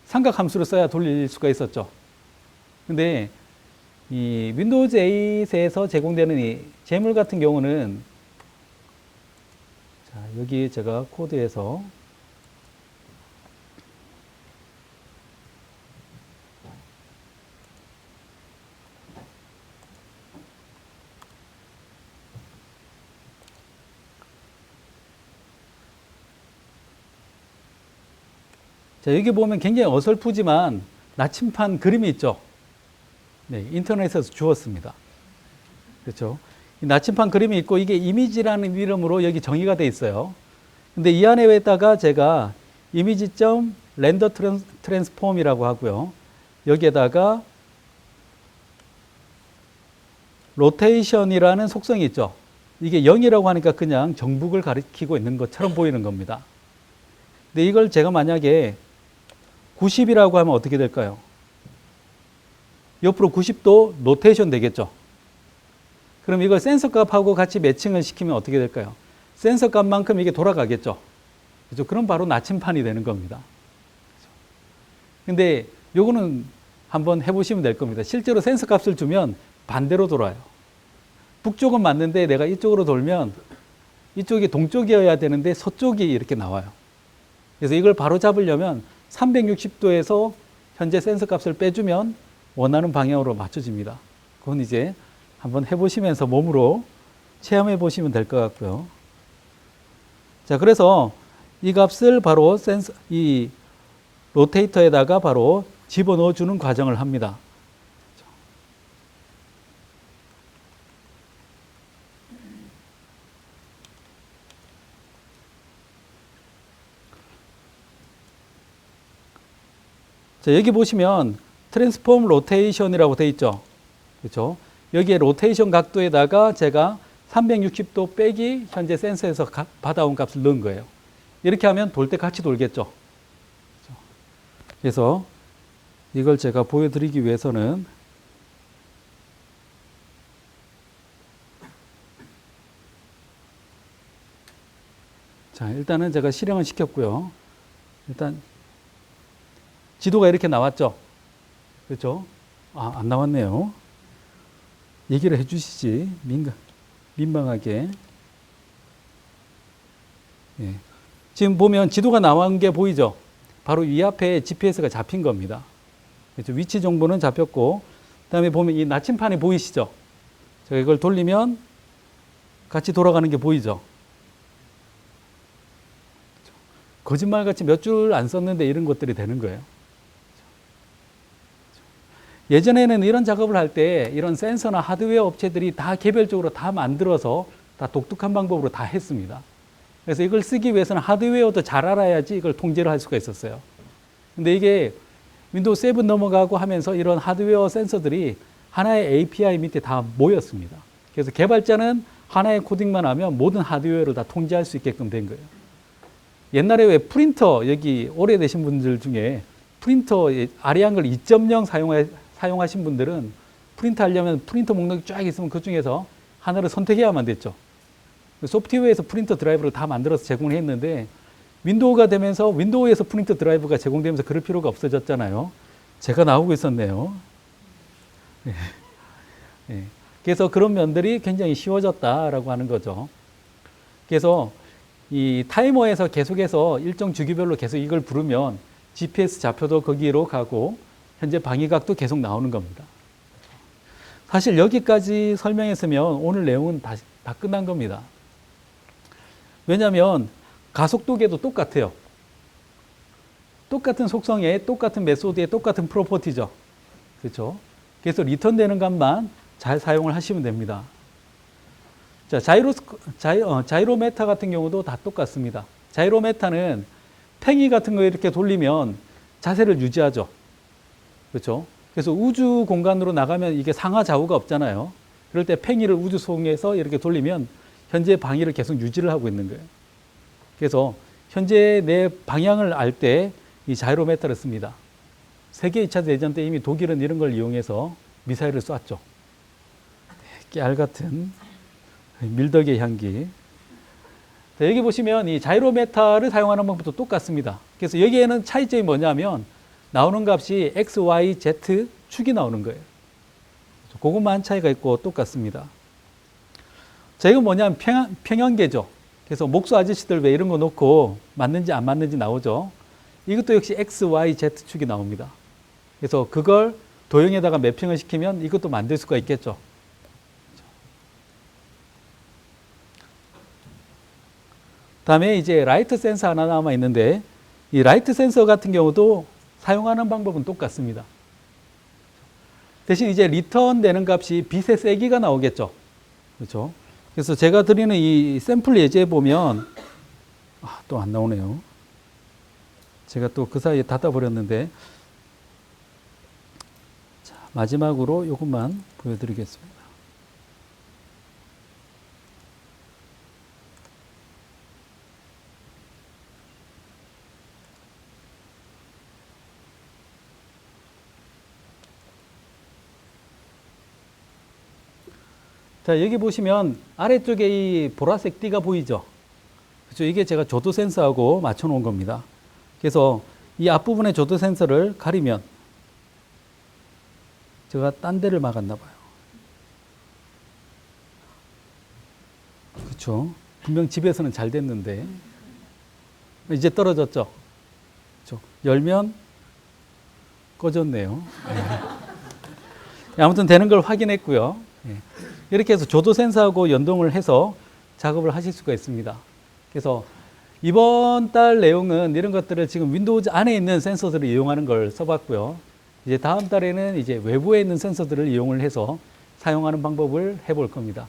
삼각 함수를 써야 돌릴 수가 있었죠. 근데 이 윈도우즈 8에서 제공되는 이 재물 같은 경우는, 자, 여기 제가 코드에서 자, 여기 보면 굉장히 어설프지만 나침판 그림이 있죠. 네, 인터넷에서 주웠습니다. 그렇죠? 이 나침판 그림이 있고 이게 이미지라는 이름으로 여기 정의가 돼 있어요. 근데 이 안에다가 제가 이미지.렌더 트랜스폼이라고 하고요. 여기에다가 로테이션이라는 속성이 있죠. 이게 0이라고 하니까 그냥 정북을 가리키고 있는 것처럼 보이는 겁니다. 근데 이걸 제가 만약에 90이라고 하면 어떻게 될까요? 옆으로 90도 로테이션 되겠죠. 그럼 이걸 센서 값하고 같이 매칭을 시키면 어떻게 될까요? 센서 값만큼 이게 돌아가겠죠. 그죠? 그럼 바로 나침판이 되는 겁니다. 근데 요거는 한번 해보시면 될 겁니다. 실제로 센서 값을 주면 반대로 돌아요. 북쪽은 맞는데 내가 이쪽으로 돌면 이쪽이 동쪽이어야 되는데 서쪽이 이렇게 나와요. 그래서 이걸 바로 잡으려면 360도에서 현재 센서 값을 빼주면 원하는 방향으로 맞춰집니다. 그건 이제 한번 해보시면서 몸으로 체험해 보시면 될 것 같고요. 자, 그래서 이 값을 바로 이 로테이터에다가 바로 집어넣어 주는 과정을 합니다. 자, 여기 보시면 트랜스폼 로테이션이라고 되어 있죠. 그렇죠? 여기에 로테이션 각도에다가 제가 360도 빼기 현재 센서에서 받아온 값을 넣은 거예요. 이렇게 하면 돌 때 같이 돌겠죠. 그래서 이걸 제가 보여드리기 위해서는 자, 일단은 제가 실행을 시켰고요. 일단 지도가 이렇게 나왔죠. 그렇죠? 아, 안 나왔네요. 얘기를 해주시지. 민망하게. 예. 지금 보면 지도가 나온 게 보이죠? 바로 이 앞에 GPS가 잡힌 겁니다. 그렇죠? 위치 정보는 잡혔고, 그 다음에 보면 이 나침판이 보이시죠? 제가 이걸 돌리면 같이 돌아가는 게 보이죠? 거짓말같이 몇 줄 안 썼는데 이런 것들이 되는 거예요. 예전에는 이런 작업을 할 때 이런 센서나 하드웨어 업체들이 다 개별적으로 다 만들어서 다 독특한 방법으로 다 했습니다. 그래서 이걸 쓰기 위해서는 하드웨어도 잘 알아야지 이걸 통제를 할 수가 있었어요. 근데 이게 윈도우 7 넘어가고 하면서 이런 하드웨어 센서들이 하나의 API 밑에 다 모였습니다. 그래서 개발자는 하나의 코딩만 하면 모든 하드웨어를 다 통제할 수 있게끔 된 거예요. 옛날에 왜 프린터, 여기 오래되신 분들 중에 프린터 아리안글 2.0 사용하신 분들은 프린트 하려면 프린터 목록이 쫙 있으면 그 중에서 하나를 선택해야만 됐죠. 소프트웨어에서 프린터 드라이브를 다 만들어서 제공을 했는데 윈도우가 되면서 윈도우에서 프린터 드라이브가 제공되면서 그럴 필요가 없어졌잖아요. 제가 나오고 있었네요. 네. 네. 그래서 그런 면들이 굉장히 쉬워졌다라고 하는 거죠. 그래서 이 타이머에서 계속해서 일정 주기별로 계속 이걸 부르면 GPS 좌표도 거기로 가고 현재 방위각도 계속 나오는 겁니다. 사실 여기까지 설명했으면 오늘 내용은 다 끝난 겁니다. 왜냐하면 가속도계도 똑같아요. 똑같은 속성에 똑같은 메소드에 똑같은 프로퍼티죠. 그렇죠? 그래서 리턴되는 값만 잘 사용을 하시면 됩니다. 자, 자이로메타 같은 경우도 다 똑같습니다. 자이로메타는 팽이 같은 거 이렇게 돌리면 자세를 유지하죠. 그렇죠? 그래서 우주 공간으로 나가면 이게 상하 좌우가 없잖아요. 그럴 때 팽이를 우주 속에서 이렇게 돌리면 현재 방위를 계속 유지를 하고 있는 거예요. 그래서 현재 내 방향을 알 때 이 자이로메타를 씁니다. 세계 2차 대전 때 이미 독일은 이런 걸 이용해서 미사일을 쐈죠. 깨알 같은 밀덕의 향기. 자, 여기 보시면 이 자이로메타를 사용하는 방법도 똑같습니다. 그래서 여기에는 차이점이 뭐냐면 나오는 값이 X, Y, Z 축이 나오는 거예요. 그것만 차이가 있고 똑같습니다. 자, 이건 뭐냐면 평형계죠. 그래서 목수 아저씨들 왜 이런 거 놓고 맞는지 안 맞는지 나오죠. 이것도 역시 X, Y, Z 축이 나옵니다. 그래서 그걸 도형에다가 매핑을 시키면 이것도 만들 수가 있겠죠. 다음에 이제 라이트 센서 하나 남아 있는데 이 라이트 센서 같은 경우도 사용하는 방법은 똑같습니다. 대신 이제 리턴 되는 값이 빛의 세기가 나오겠죠. 그렇죠? 그래서 제가 드리는 이 샘플 예제에 보면 또 안 나오네요. 제가 또 그 사이에 닫아버렸는데 자, 마지막으로 이것만 보여드리겠습니다. 자, 여기 보시면 아래쪽에 이 보라색 띠가 보이죠? 그렇죠? 이게 제가 조도 센서하고 맞춰 놓은 겁니다. 그래서 이 앞부분의 조도 센서를 가리면 제가 딴 데를 막았나 봐요. 그렇죠? 분명 집에서는 잘 됐는데 이제 떨어졌죠? 그렇죠? 열면 꺼졌네요. 네. 아무튼 되는 걸 확인했고요. 네. 이렇게 해서 조도 센서하고 연동을 해서 작업을 하실 수가 있습니다. 그래서 이번 달 내용은 이런 것들을 지금 윈도우즈 안에 있는 센서들을 이용하는 걸 써봤고요. 이제 다음 달에는 이제 외부에 있는 센서들을 이용을 해서 사용하는 방법을 해볼 겁니다.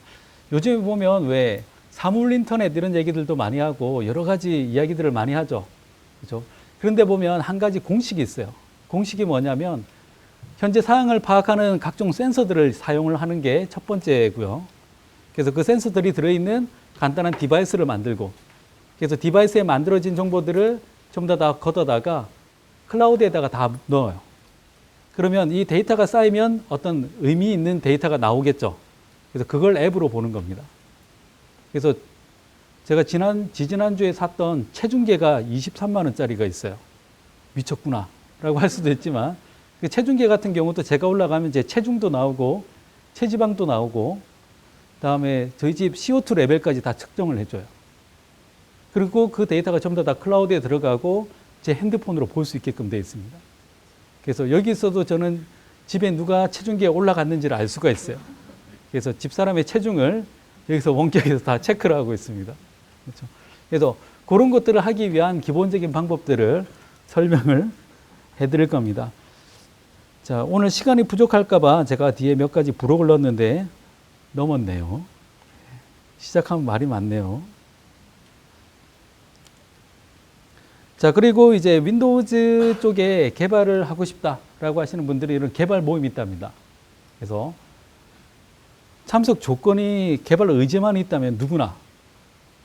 요즘에 보면 왜 사물 인터넷 이런 얘기들도 많이 하고 여러 가지 이야기들을 많이 하죠. 그렇죠? 그런데 보면 한 가지 공식이 있어요. 공식이 뭐냐면 현재 상황을 파악하는 각종 센서들을 사용을 하는 게 첫 번째고요. 그래서 그 센서들이 들어있는 간단한 디바이스를 만들고 그래서 디바이스에 만들어진 정보들을 전부 다 걷어다가 클라우드에다가 다 넣어요. 그러면 이 데이터가 쌓이면 어떤 의미 있는 데이터가 나오겠죠. 그래서 그걸 앱으로 보는 겁니다. 그래서 제가 지지난주에 샀던 체중계가 23만 원짜리가 있어요. 미쳤구나 라고 할 수도 있지만 그 체중계 같은 경우도 제가 올라가면 제 체중도 나오고 체지방도 나오고 그다음에 저희 집 CO2 레벨까지 다 측정을 해줘요. 그리고 그 데이터가 전부 다 클라우드에 들어가고 제 핸드폰으로 볼 수 있게끔 되어 있습니다. 그래서 여기서도 저는 집에 누가 체중계에 올라갔는지를 알 수가 있어요. 그래서 집사람의 체중을 여기서 원격에서 다 체크를 하고 있습니다. 그렇죠? 그래서 그런 것들을 하기 위한 기본적인 방법들을 설명을 해드릴 겁니다. 자, 오늘 시간이 부족할까봐 제가 뒤에 몇 가지 부록을 넣었는데 넘었네요. 시작하면 말이 많네요. 자, 그리고 이제 윈도우즈 쪽에 개발을 하고 싶다라고 하시는 분들이 이런 개발 모임이 있답니다. 그래서 참석 조건이 개발 의지만 있다면 누구나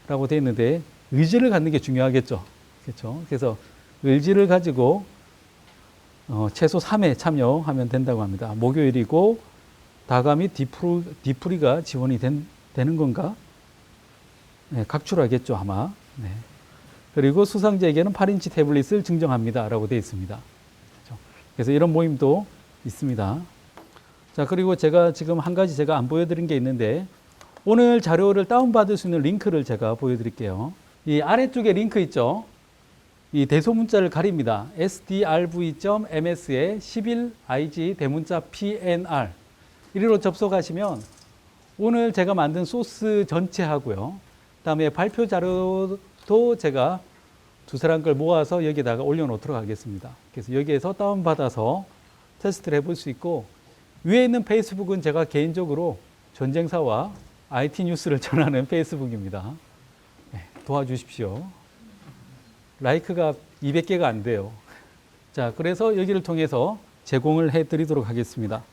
라고 되어 있는데 의지를 갖는 게 중요하겠죠. 그렇죠? 그래서 의지를 가지고 최소 3회 참여하면 된다고 합니다. 목요일이고 다가 및 디프리가 지원이 되는 건가? 네, 각출하겠죠 아마. 네. 그리고 수상자에게는 8인치 태블릿을 증정합니다 라고 되어 있습니다. 그렇죠? 그래서 이런 모임도 있습니다. 자, 그리고 제가 지금 한 가지 제가 안 보여드린 게 있는데 오늘 자료를 다운받을 수 있는 링크를 제가 보여드릴게요. 이 아래쪽에 링크 있죠? 이 대소문자를 가립니다. sdrv.ms에 11ig 대문자 pnr 이리로 접속하시면 오늘 제가 만든 소스 전체하고요. 그다음에 발표 자료도 제가 두 사람 걸 모아서 여기다가 올려놓도록 하겠습니다. 그래서 여기에서 다운받아서 테스트를 해볼 수 있고 위에 있는 페이스북은 제가 개인적으로 전쟁사와 IT 뉴스를 전하는 페이스북입니다. 네, 도와주십시오. 라이크가 200개가 안 돼요. 자, 그래서 여기를 통해서 제공을 해드리도록 하겠습니다.